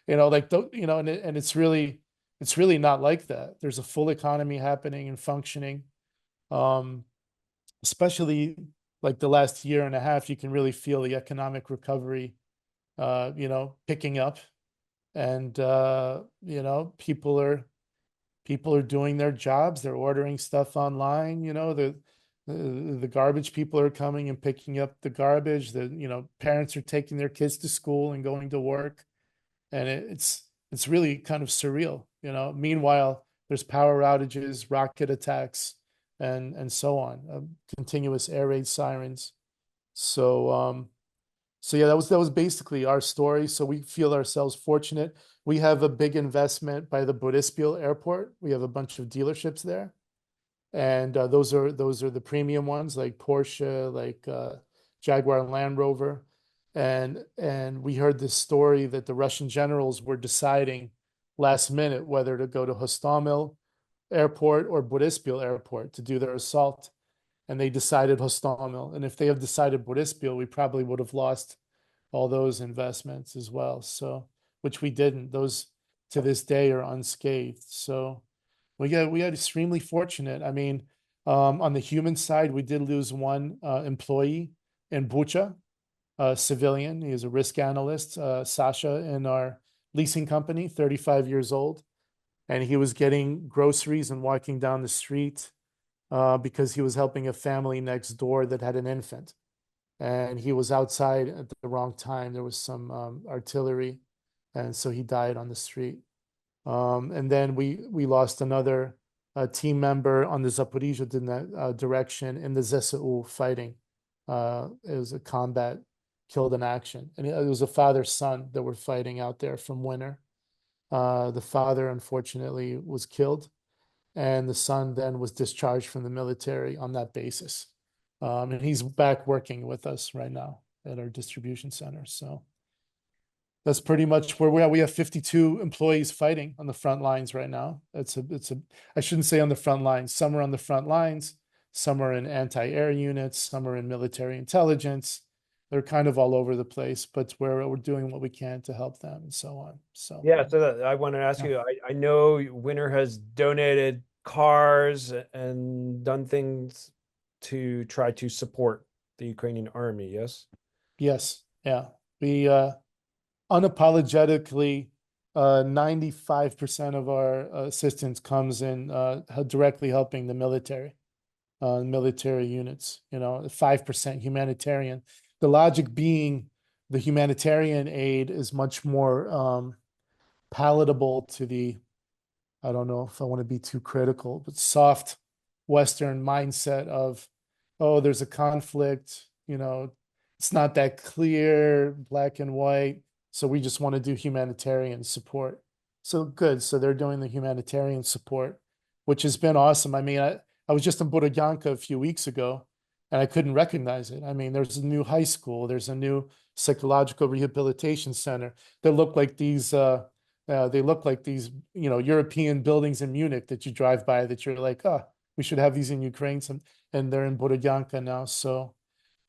and it's really not like that. There's a full economy happening and functioning. Especially like the last year and a half, you can really feel the economic recovery, picking up, and people are doing their jobs. They're ordering stuff online. The garbage people are coming and picking up the garbage. Parents are taking their kids to school and going to work, and it's really kind of surreal. Meanwhile, there's power outages, rocket attacks, and so on, continuous air raid sirens. So yeah, that was basically our story. So we feel ourselves fortunate. We have a big investment by the Boryspil airport. We have a bunch of dealerships there, and those are the premium ones, like Porsche, like Jaguar and Land Rover. And we heard this story that the Russian generals were deciding last minute whether to go to Hostomel airport or Boryspil airport to do their assault. And they decided Hostomel. And if they had decided Boryspil, we probably would have lost all those investments as well. So, which we didn't. Those to this day are unscathed. So we got extremely fortunate. I mean, on the human side, we did lose one employee in Bucha, a civilian. He is a risk analyst, Sasha, in our leasing company, 35 years old. And he was getting groceries and walking down the street because he was helping a family next door that had an infant. And he was outside at the wrong time. There was some artillery, and so he died on the street. And then we lost another team member on the Zaporizhzhia direction in the ZSU fighting. It was a combat killed in action. And it was a father-son that were fighting out there from winter. The father, unfortunately, was killed, and the son then was discharged from the military on that basis. And he's back working with us right now at our distribution center. So that's pretty much where we're at. We have 52 employees fighting on the front lines right now. I shouldn't say on the front lines. Some are on the front lines, some are in anti-air units, some are in military intelligence. They're kind of all over the place, but we're doing what we can to help them and so on. So yeah, so I wanted to ask you, I know Winter has donated cars and done things to try to support the Ukrainian army, yes? Yes, yeah. We unapologetically 95% of our assistance comes in directly helping the military units, 5% humanitarian. The logic being the humanitarian aid is much more palatable to the, I don't know if I want to be too critical, but soft Western mindset of, oh, there's a conflict, it's not that clear, black and white. So we just want to do humanitarian support. So good. So they're doing the humanitarian support, which has been awesome. I mean, I was just in Borodyanka a few weeks ago, and I couldn't recognize it. I mean, there's a new high school, there's a new psychological rehabilitation center that look like these They look like these, European buildings in Munich that you drive by that you're like, oh, we should have these in Ukraine. And they're in Borodyanka now.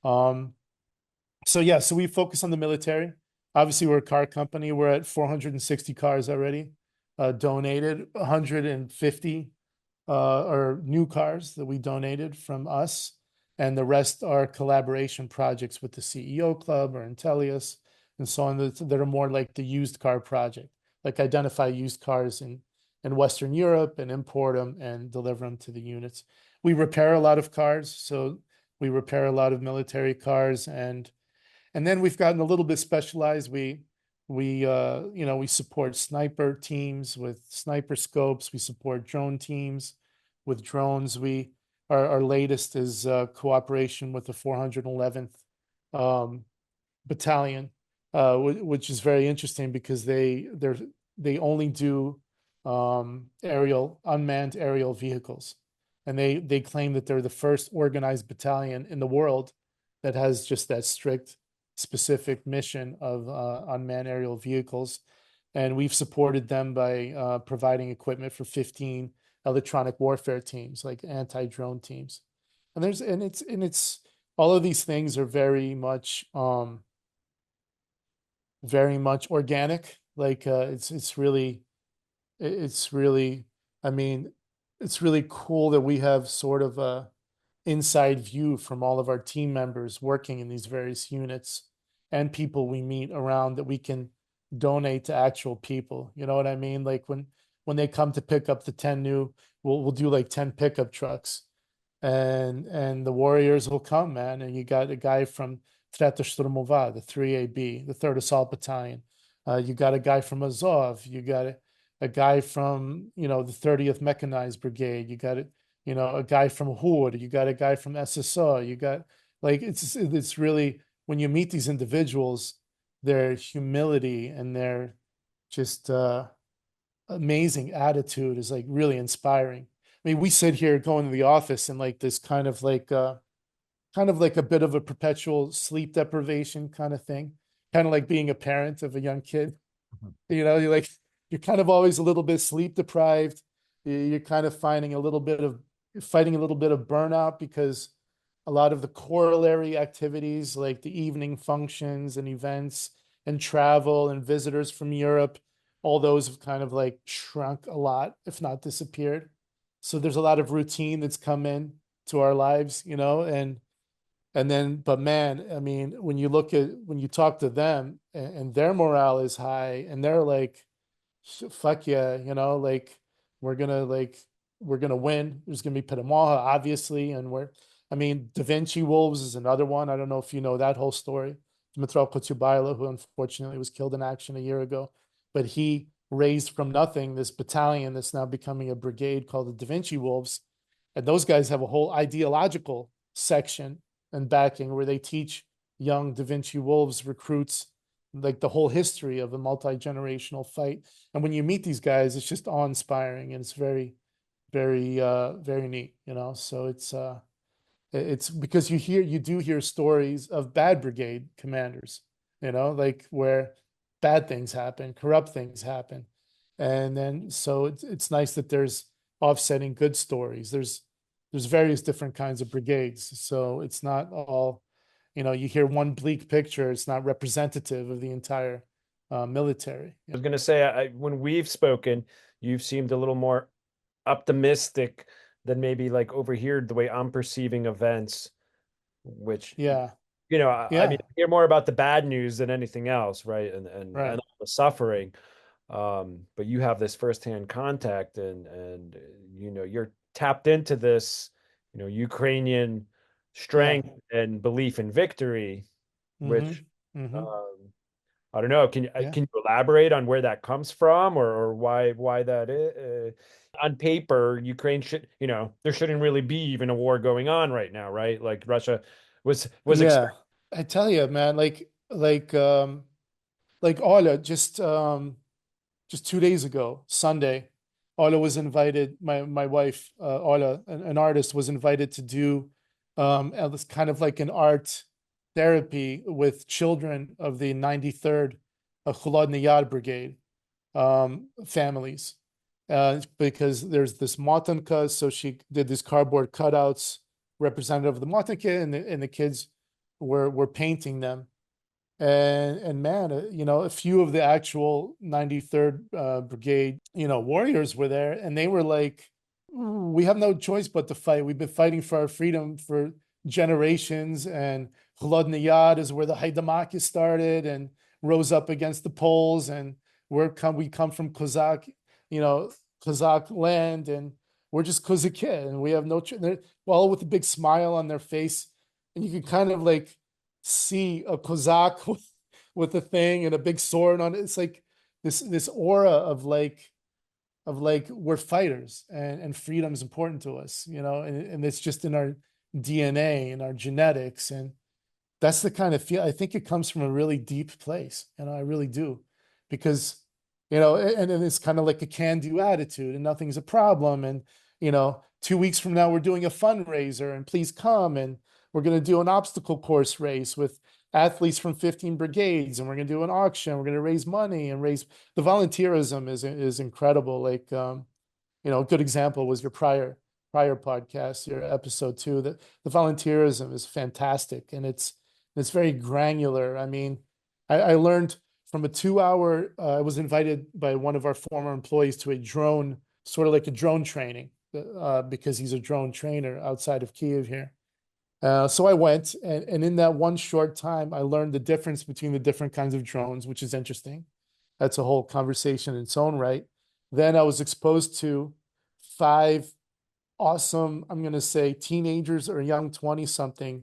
Um, so we focus on the military. Obviously, we're a car company. We're at 460 cars already, donated 150 are new cars that we donated from us, and the rest are collaboration projects with the CEO Club or Intellius and so on that are more like the used car project, like identify used cars in Western Europe and import them and deliver them to the units. We repair a lot of cars, so we repair a lot of military cars, and then we've gotten a little bit specialized. We support sniper teams with sniper scopes. We support drone teams with drones. Our latest is cooperation with the 411th battalion, which is very interesting because they only do unmanned aerial vehicles, and they claim that they're the first organized battalion in the world that has just that strict specific mission of unmanned aerial vehicles. And we've supported them by providing equipment for 15 electronic warfare teams, like anti-drone teams. And it's all of these things are very much organic. Like it's really, I mean, it's really cool that we have sort of a inside view from all of our team members working in these various units and people we meet around that we can donate to actual people. You know what I mean? Like when they come to pick up the 10 new, we'll do like 10 pickup trucks, and the warriors will come, man. And you got a guy from Treta Shturmova, the 3AB, the 3rd Assault Battalion. You got a guy from Azov. You got a guy from, the 30th Mechanized Brigade. You got a guy from Hur. You got a guy from SSO. You got, like, it's really, when you meet these individuals, their humility and their just amazing attitude is like really inspiring. I mean, we sit here going to the office and like this kind of like a bit of a perpetual sleep deprivation kind of thing, kind of like being a parent of a young kid. You're kind of always a little bit sleep deprived. You're kind of fighting a little bit of burnout because a lot of the corollary activities like the evening functions and events and travel and visitors from Europe, all those have kind of like shrunk a lot, if not disappeared. So there's a lot of routine that's come in to our lives, but man, I mean, when you talk to them and their morale is high and they're like, fuck yeah, like we're gonna win. There's gonna be Perimoha, obviously, Da Vinci Wolves is another one. I don't know if you know that whole story. Dmytro Kotyubailo, who unfortunately was killed in action a year ago, but he raised from nothing this battalion that's now becoming a brigade called the Da Vinci Wolves, and those guys have a whole ideological section and backing where they teach young Da Vinci Wolves recruits like the whole history of a multi-generational fight. And when you meet these guys, it's just awe-inspiring and it's very, very, very neat, So it's because you do hear stories of bad brigade commanders, like where bad things happen, corrupt things happen. And then so it's nice that there's offsetting good stories. There's various different kinds of brigades. So it's not all, you hear one bleak picture, it's not representative of the entire military. I was going to say, when we've spoken, you've seemed a little more optimistic than maybe like over here, the way I'm perceiving events, which, Yeah. I mean, I hear more about the bad news than anything else, right? And Right. and all the suffering. But you have this firsthand contact and you're tapped into this, Ukrainian strength and belief in victory, which I don't know. Can you elaborate on where that comes from or why that is? On paper, Ukraine should, there shouldn't really be even a war going on right now, right? Like Russia was Yeah. I tell you, man, like Ola just 2 days ago, Sunday, Ola was invited, my wife, Ola, an artist, was invited to do this kind of like an art therapy with children of the 93rd Kholodny Yar Brigade. families, because there's this Matanka, so she did these cardboard cutouts representative of the Matanka, and the kids were painting them. And man, a few of the actual 93rd Brigade, warriors were there, and they were like, we have no choice but to fight. We've been fighting for our freedom for generations, and Cholodny Yad is where the Haidamaki started and rose up against the Poles, and we come from Kozak land, and we're just Kozakit, and we have no choice. All with a big smile on their face, and you can kind of like see a Kozak with a thing and a big sword on it. It's like this aura of like we're fighters, and freedom is important to us, and it's just in our DNA and our genetics, and that's the kind of feel. I think it comes from a really deep place, I really do, because and it's kind of like a can-do attitude, and nothing's a problem, and 2 weeks from now we're doing a fundraiser, and please come, and we're going to do an obstacle course race with athletes from 15 brigades, and we're going to do an auction. We're going to raise money and raise the volunteerism is incredible. Like, a good example was your prior podcast, your episode 2, that the volunteerism is fantastic, and it's very granular. I mean, I learned from a 2-hour, I was invited by one of our former employees to a drone, sort of like a drone training, because he's a drone trainer outside of Kyiv here. So I went, and in that one short time, I learned the difference between the different kinds of drones, which is interesting. That's a whole conversation in its own right. Then I was exposed to 5 awesome, I'm going to say, teenagers or young 20-something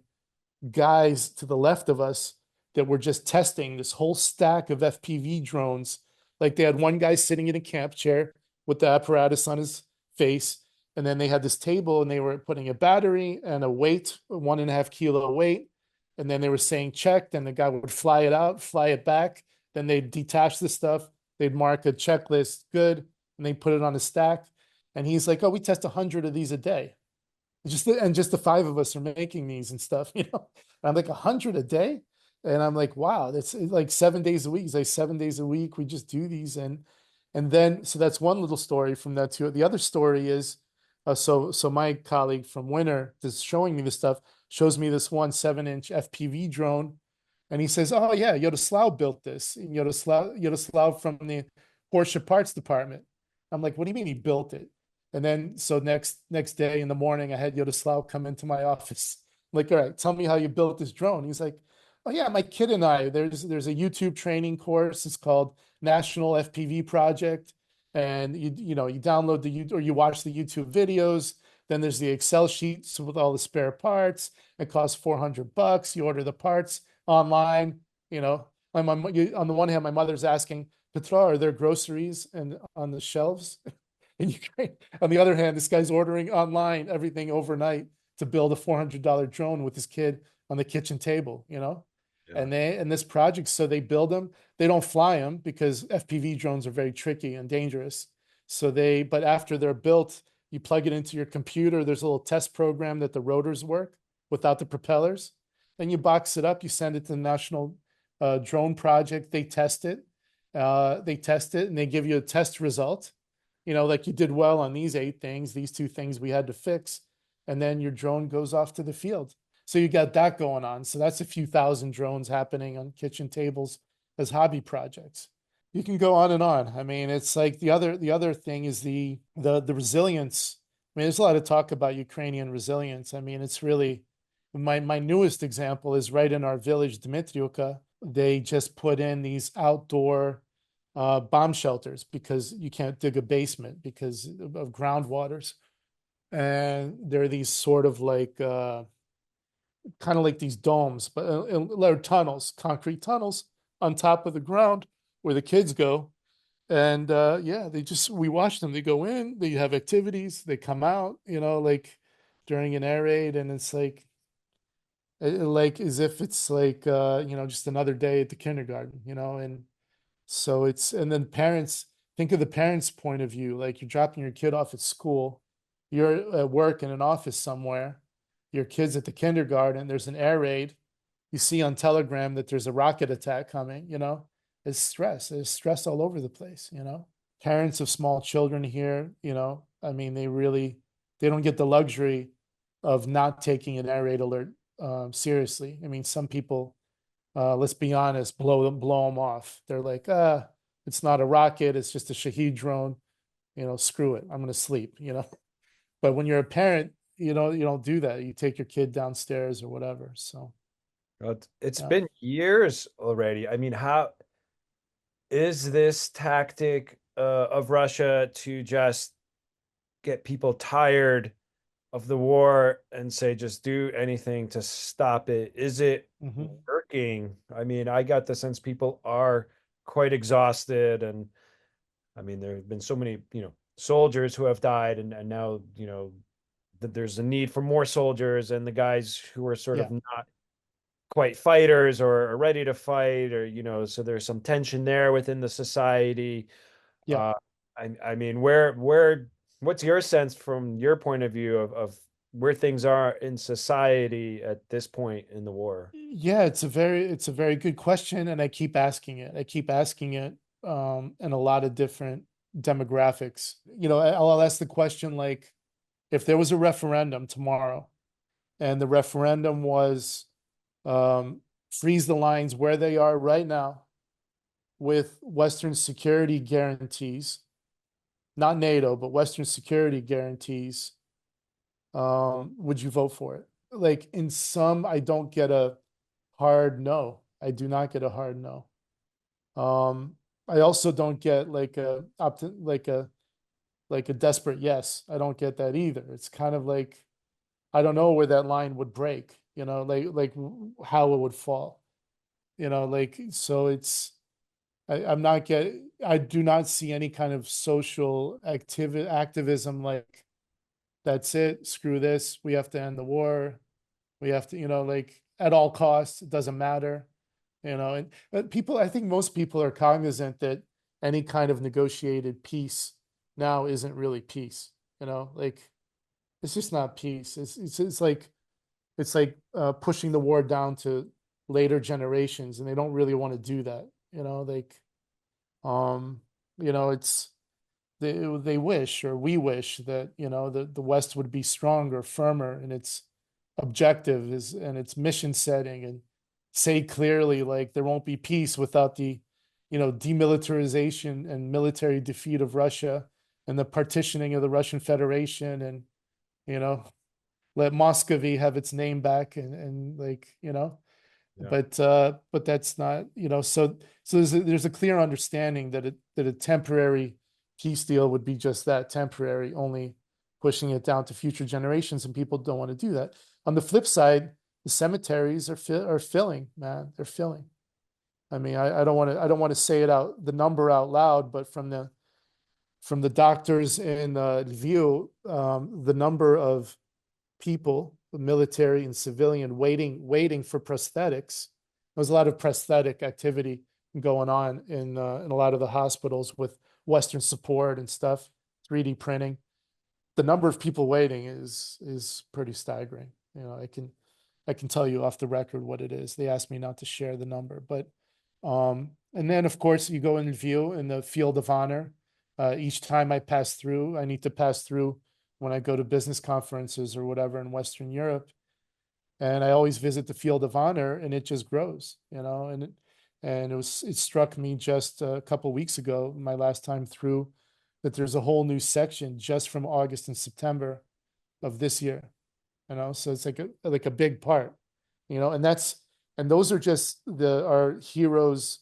guys to the left of us that were just testing this whole stack of FPV drones. Like, they had one guy sitting in a camp chair with the apparatus on his face, and then they had this table, and they were putting a battery and a weight, a 1.5 kilo weight. And then they were saying checked, and the guy would fly it out, fly it back. Then they'd detach the stuff. They'd mark a checklist, good, and they put it on a stack. And he's like, oh, we test 100 of these a day. Just the 5 of us are making these and stuff, And I'm like, 100 a day? And I'm like, wow, that's like 7 days a week. He's like, 7 days a week, we just do these. And then, so that's one little story from that too. The other story is, so my colleague from Winter is showing me this stuff, shows me this 7-inch FPV drone, and he says, oh yeah, Yaroslav built this. And Yaroslav from the Porsche parts department. I'm like, what do you mean he built it? And then, so next day in the morning, I had Yaroslav come into my office. I'm like, all right, tell me how you built this drone. He's like, oh yeah, my kid and I, there's a YouTube training course. It's called National FPV Project. And you download or you watch the YouTube videos. Then there's the Excel sheets with all the spare parts. It costs $400. You order the parts online. On the one hand, my mother's asking, Petra, are there groceries and on the shelves in Ukraine? On the other hand, this guy's ordering online everything overnight to build a $400 drone with his kid on the kitchen table. Yeah. And this project, so they build them. They don't fly them because FPV drones are very tricky and dangerous. But after they're built, you plug it into your computer. There's a little test program that the rotors work without the propellers. Then you box it up. You send it to the National Drone Project. They test it. And they give you a test result. Like, you did well on these 8 things. These 2 things we had to fix. And then your drone goes off to the field. So you got that going on. So that's a few thousand drones happening on kitchen tables as hobby projects. You can go on and on. I mean, it's like the other thing is the resilience. I mean, there's a lot of talk about Ukrainian resilience. I mean, it's really my newest example is right in our village, Dmitriivka. They just put in these outdoor bomb shelters because you can't dig a basement because of groundwaters. And there are these sort of like kind of like these domes, but they're tunnels, concrete tunnels on top of the ground where the kids go. And yeah, we watch them. They go in, they have activities, they come out, like during an air raid, and it's like as if it's like just another day at the kindergarten, and so and then parents, think of the parents' point of view. Like, you're dropping your kid off at school, you're at work in an office somewhere, your kid's at the kindergarten, there's an air raid, you see on Telegram that there's a rocket attack coming, is stress. There's stress all over the place, you know. Parents of small children here, you know, I mean, they don't get the luxury of not taking an air raid alert seriously. I mean, some people, let's be honest, blow them off. They're like, it's not a rocket, it's just a Shahed drone. You know, screw it. I'm gonna sleep, you know. But when you're a parent, you don't do that. You take your kid downstairs or whatever. So It's yeah. been years already. I mean, how is this tactic of Russia to just get people tired of the war and say just do anything to stop it? Is it Hmm. working? I mean, I got the sense people are quite exhausted, and I mean, there have been so many, soldiers who have died, and now, that there's a need for more soldiers, and the guys who are sort Yeah. of not quite fighters or are ready to fight, or so there's some tension there within the society. Yeah. uh I mean, what's your sense from your point of view of where things are in society at this point in the war? Yeah, it's a very good question, and I keep asking it. I keep asking it in a lot of different demographics. You know, I'll ask the question like, if there was a referendum tomorrow, and the referendum was freeze the lines where they are right now with Western security guarantees, not NATO, but Western security guarantees, would you vote for it? Like in some, I don't get a hard no. I do not get a hard no. Um, I also don't get like a desperate yes. I don't get that either. It's kind of like I don't know where that line would break, you know, like how it would fall, you know, like so it's I'm not getting I do not see any kind of social activism like that's it, screw this, we have to end the war, we have to, you know, like at all costs, it doesn't matter, you know, and but people, I think most people are cognizant that any kind of negotiated peace now isn't really peace, you know, like it's just not peace. It's like pushing the war down to later generations, and they don't really want to do that, you know, like um, you know, it's they wish or we wish that you know the West would be stronger, firmer in its objective is and its mission setting, and say clearly like there won't be peace without the you know demilitarization and military defeat of Russia and the partitioning of the Russian Federation, and you know let Muscovy have its name back, and like you know Yeah. but that's not you know so there's a clear understanding that a temporary peace deal would be just that, temporary, only pushing it down to future generations, and people don't want to do that. On the flip side, the cemeteries are filling, man, they're filling. I mean, I don't want to say it out the number out loud, but from the doctors in Lviv, the number of people, military and civilian, waiting for prosthetics. There's a lot of prosthetic activity going on in a lot of the hospitals with Western support and stuff, 3D printing. The number of people waiting is pretty staggering. You know, I can tell you off the record what it is. They asked me not to share the number, but and then of course you go in view in the field of honor. Each time I pass through, I need to pass through when I go to business conferences or whatever in Western Europe. And I always visit the field of honor, and it just grows, you know, and it struck me just a couple of weeks ago, my last time through, that there's a whole new section just from August and September of this year, you know, so it's like a big part, you know, and those are just our heroes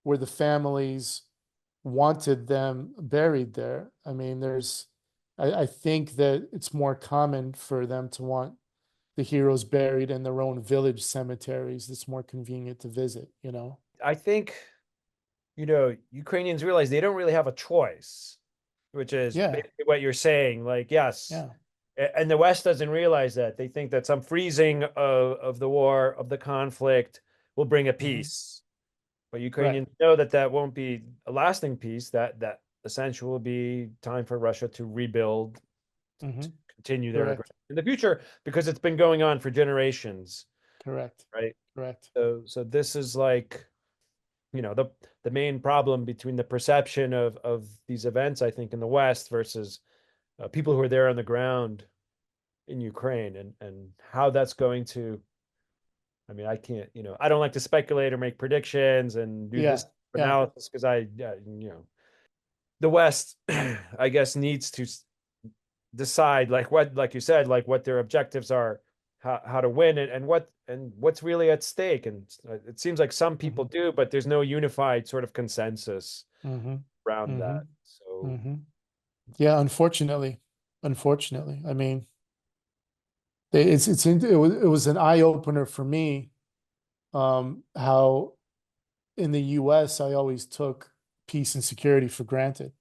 where the families wanted them buried there. I mean, I think that it's more common for them to want the heroes buried in their own village cemeteries. It's more convenient to visit, you know? I think, Ukrainians realize they don't really have a choice, which is Yeah, basically what you're saying. Like, yes, yeah. and the West doesn't realize that. They think that some freezing of the war, of the conflict, will bring a Hmm. peace. But Right. Ukrainians know that that won't be a lasting peace. That essentially will be time for Russia to rebuild, to Hmm. continue their Correct. aggression in the future, because it's been going on for generations, Correct. right? Correct. So this is like the main problem between the perception of these events, I think, in the West versus people who are there on the ground in Ukraine, and how that's going to. I mean, I can't, I don't like to speculate or make predictions and do Yeah, this yeah, analysis because the West, I guess, needs to decide like you said, like what their objectives are, how to win it, and what's really at stake. And it seems like some people hmm do, but there's no unified sort of consensus hmm around hmm that. So hmm Yeah, unfortunately, I mean, it was an eye opener for me, how in the U.S. I always took peace and security for granted.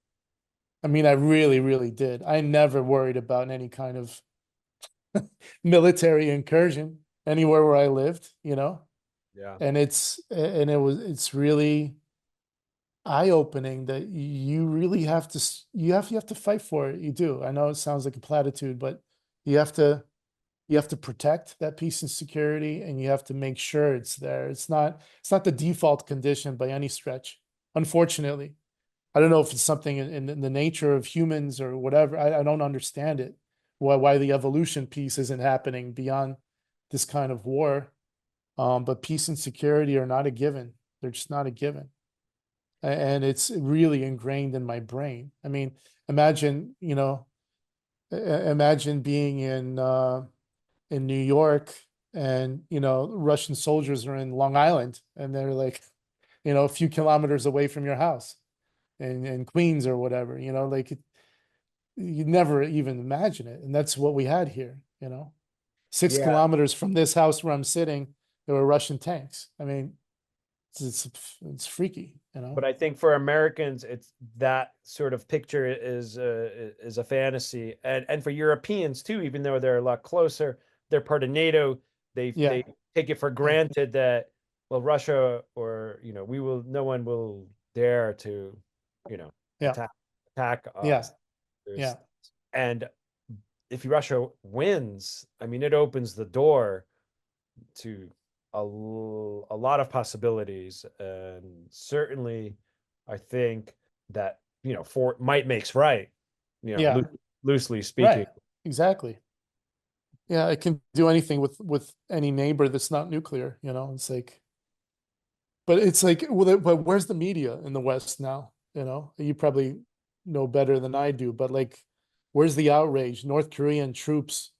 I mean, I really, really did. I never worried about any kind of military incursion anywhere where I lived, yeah, and it's really eye-opening that you really have to fight for it. You do. I know it sounds like a platitude, but you have to you have to protect that peace and security, and you have to make sure it's there. It's not the default condition by any stretch, unfortunately. I don't know if it's something in the nature of humans or whatever. I don't understand it. Why the evolution piece isn't happening beyond this kind of war. But peace and security are not a given. They're just not a given. And it's really ingrained in my brain. I mean, imagine, imagine being in New York, and Russian soldiers are in Long Island, and they're like, a few kilometers away from your house in Queens or whatever, like you never even imagine it. And that's what we had here, 6 yeah. kilometers from this house where I'm sitting, there were Russian tanks. I mean, it's freaky, But I think for Americans, it's that sort of picture is a fantasy, and for Europeans too, even though they're a lot closer, they're part of NATO. Yeah, They take it for yeah, granted that, well, Russia, or no one will dare to, you know, yeah, attack attack yeah, us. There's yeah, and if Russia wins, I mean, it opens the door to a lot of possibilities, and certainly I think that for might makes right, yeah, loosely speaking. right, exactly. Yeah, it can do anything with any neighbor that's not nuclear, it's like, but it's like, well, but where's the media in the West now? You probably know better than I do, but like, where's the outrage? North Korean troops,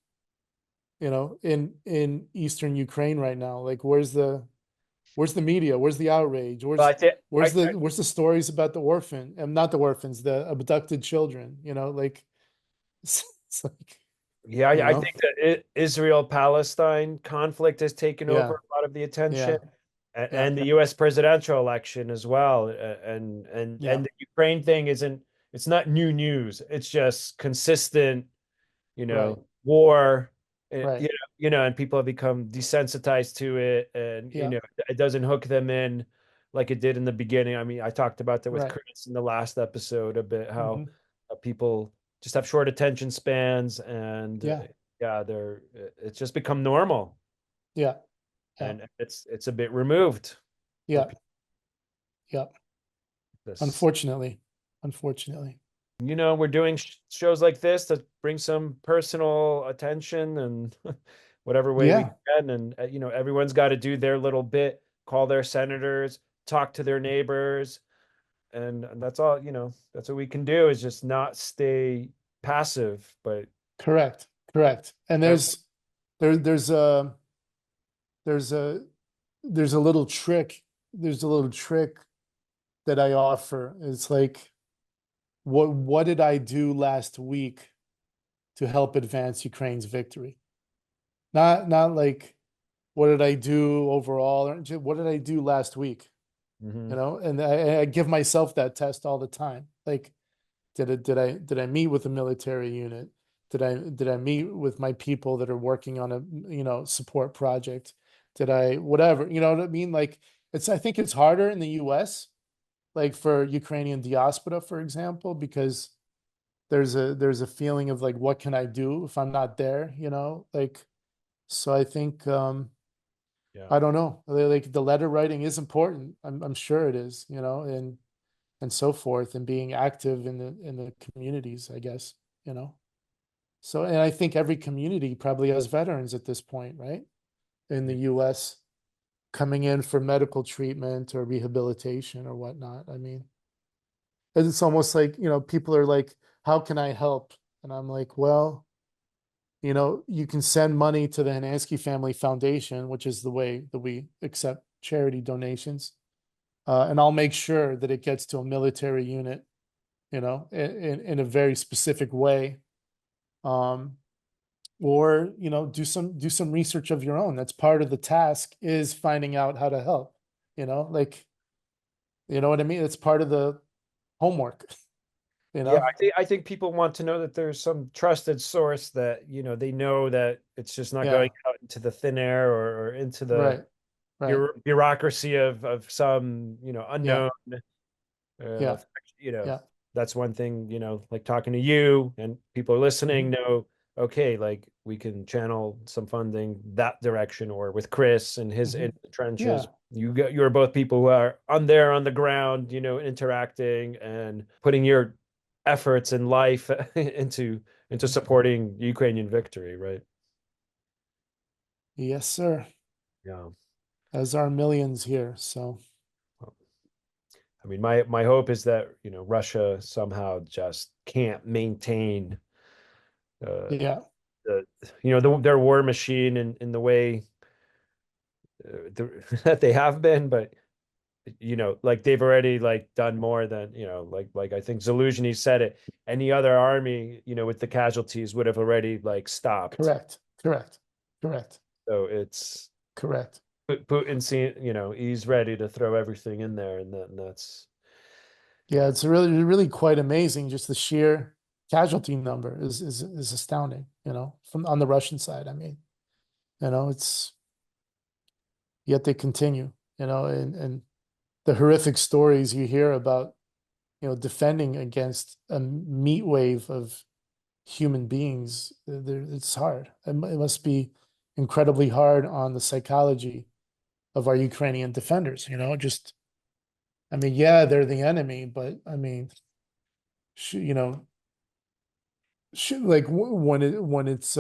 in Eastern Ukraine right now. Like, where's the media? Where's the outrage? Well, Where's I think where's the where's the stories about the orphan and not the orphans, the abducted children? Like it's like, Yeah, you I know, think that Israel-Palestine conflict has taken over yeah, a lot of the attention, yeah, yeah, and the U.S. presidential election as well, and yeah, the Ukraine thing isn't. It's not new news. It's just consistent, right, war, right, and people have become desensitized to it, and yeah, it doesn't hook them in like it did in the beginning. I mean, I talked about that with right, Chris in the last episode a bit, how hmm people just have short attention spans, and yeah, yeah, it's just become normal, yeah, yeah, and it's a bit removed for yeah, yeah. this. Unfortunately, unfortunately, We're doing shows like this to bring some personal attention and whatever way we yeah, can. And, everyone's got to do their little bit, call their senators, talk to their neighbors. And that's all, that's what we can do, is just not stay passive, but correct, correct. And have, there there's a there's a little trick. There's a little trick that I offer. It's like, what did I do last week to help advance Ukraine's victory? Not like, what did I do overall, or just, what did I do last week? Mhm. And I give myself that test all the time. Like, did I meet with a military unit? Did I meet with my people that are working on a support project? Did I whatever, you know what I mean? Like, I think it's harder in the US, like for Ukrainian diaspora, for example, because there's a feeling of like, what can I do if I'm not there? Like, so I think Yeah. I don't know. Like the letter writing is important. I'm sure it is, and so forth, and being active in the communities, I guess, you know. So, and I think every community probably has veterans at this point, right? In the US coming in for medical treatment or rehabilitation or whatnot. I mean, it's almost like, people are like, how can I help? And I'm like, well, you can send money to the Hanansky Family Foundation, which is the way that we accept charity donations. And I'll make sure that it gets to a military unit, in a very specific way. Or, do some research of your own. That's part of the task, is finding out how to help, like, you know what I mean? It's part of the homework, you Yeah, know? I think people want to know that there's some trusted source that, they know that it's just not Yeah, going out into the thin air, or into the right, right. bureaucracy of some, Yeah, unknown, yeah, you know, yeah. that's one thing, like talking to you and people are listening Mhm, know, okay, like we can channel some funding that direction, or with Chris and his mhm. in the trenches. Yeah, You're both people who are on the ground, interacting and putting your efforts in life into supporting Ukrainian victory, right? yes, sir. Yeah. As are millions here. So, I mean, my hope is that, Russia somehow just can't maintain uh, yeah, the their war machine in the way that they have been, but like they've already like done more than, like I think Zaluzhny said it. Any other army, with the casualties would have already like stopped. correct, correct, correct, So it's correct. Putin, he's ready to throw everything in there, and that's Yeah, it's really quite amazing. Just the sheer casualty number is astounding, from on the Russian side. I mean, it's yet they continue, and the horrific stories you hear about, defending against a meat wave of human beings. It's hard. It must be incredibly hard on the psychology of our Ukrainian defenders, just, I mean, yeah, they're the enemy, but I mean, you know, like when it's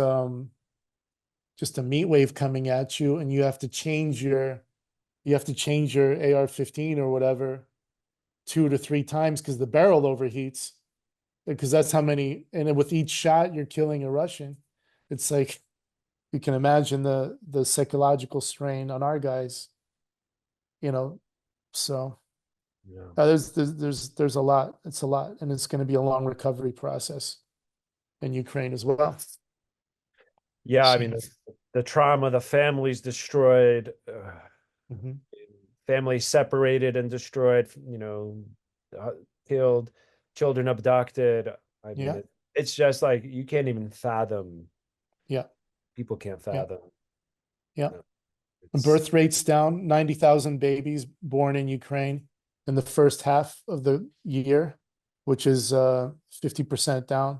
just a meat wave coming at you, and you have to change your AR-15 or whatever 2 to 3 times because the barrel overheats, because that's how many, and with each shot you're killing a Russian. It's like, you can imagine the psychological strain on our guys, you know. So, yeah. there's a lot. It's a lot, and it's going to be a long recovery process in Ukraine as well. Yeah, I So, mean, the trauma, the families destroyed, mhm. families separated and destroyed, uh, killed, children abducted. I mean, Yeah, it's just like you can't even fathom. yeah, People can't yeah, fathom. yeah. Uh, It's Birth rates down, 90,000 babies born in Ukraine in the first half of the year, which is 50% down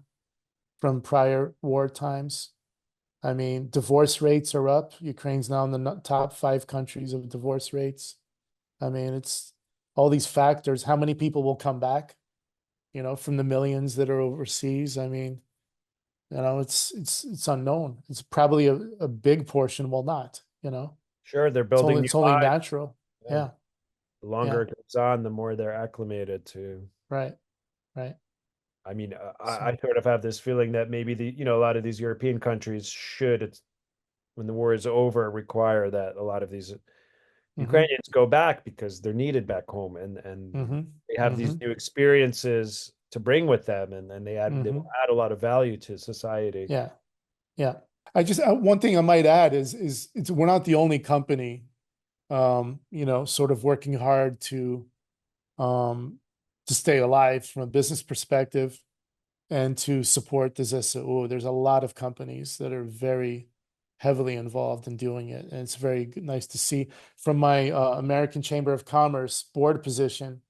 from prior war times. I mean, divorce rates are up. Ukraine's now in the top 5 countries of divorce rates. I mean, it's all these factors. How many people will come back, from the millions that are overseas? I mean, it's unknown. It's probably a big portion will not. sure they're It's building only new it's only lives. natural. Yeah. Yeah, The yeah, longer it goes on, the more they're acclimated to. right, right. I mean, I So, sort of have this feeling that maybe a lot of these European countries should, when the war is over, require that a lot of these mm-hmm, Ukrainians go back because they're needed back home, and mm-hmm, they have these mm-hmm, new experiences to bring with them, and they mm-hmm. will add a lot of value to society. Yeah, yeah. I just one thing I might add is we're not the only company, sort of working hard um to stay alive from a business perspective and to support the ZSU. There's a lot of companies that are very heavily involved in doing it, and it's very nice to see from my American Chamber of Commerce board position.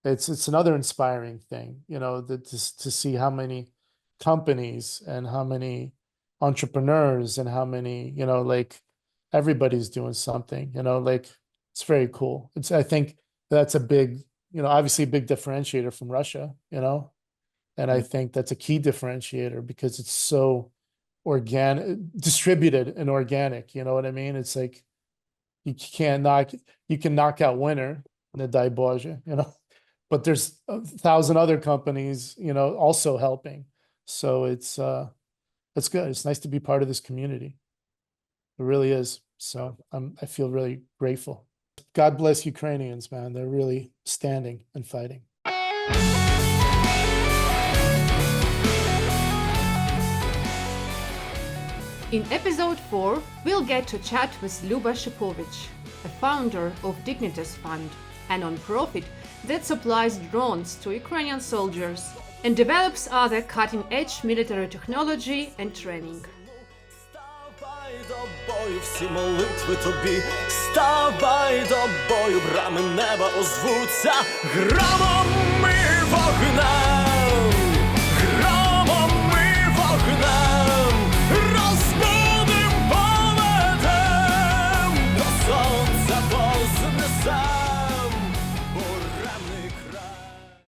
It's another inspiring thing, that to see how many companies and how many entrepreneurs and how many, like everybody's doing something, like it's very cool. I think that's a big, obviously a big differentiator from Russia, and I think that's a key differentiator because it's so organic, distributed and organic. You know what I mean? It's like you can knock out winter in a Daiboja, but there's 1,000 other companies, also helping. So it's good. It's nice to be part of this community. It really is. So I feel really grateful. God bless Ukrainians, man. They're really standing and fighting. In episode 4, we'll get to chat with Luba Shipovich, a founder of Dignitas Fund, a non-profit that supplies drones to Ukrainian soldiers and develops other cutting-edge military technology and training. Всі молитви тобі, ставай до бою, брами неба озвуться громом і вогнем, громом і вогнем, розбудим, поведем, до сонця вознесем.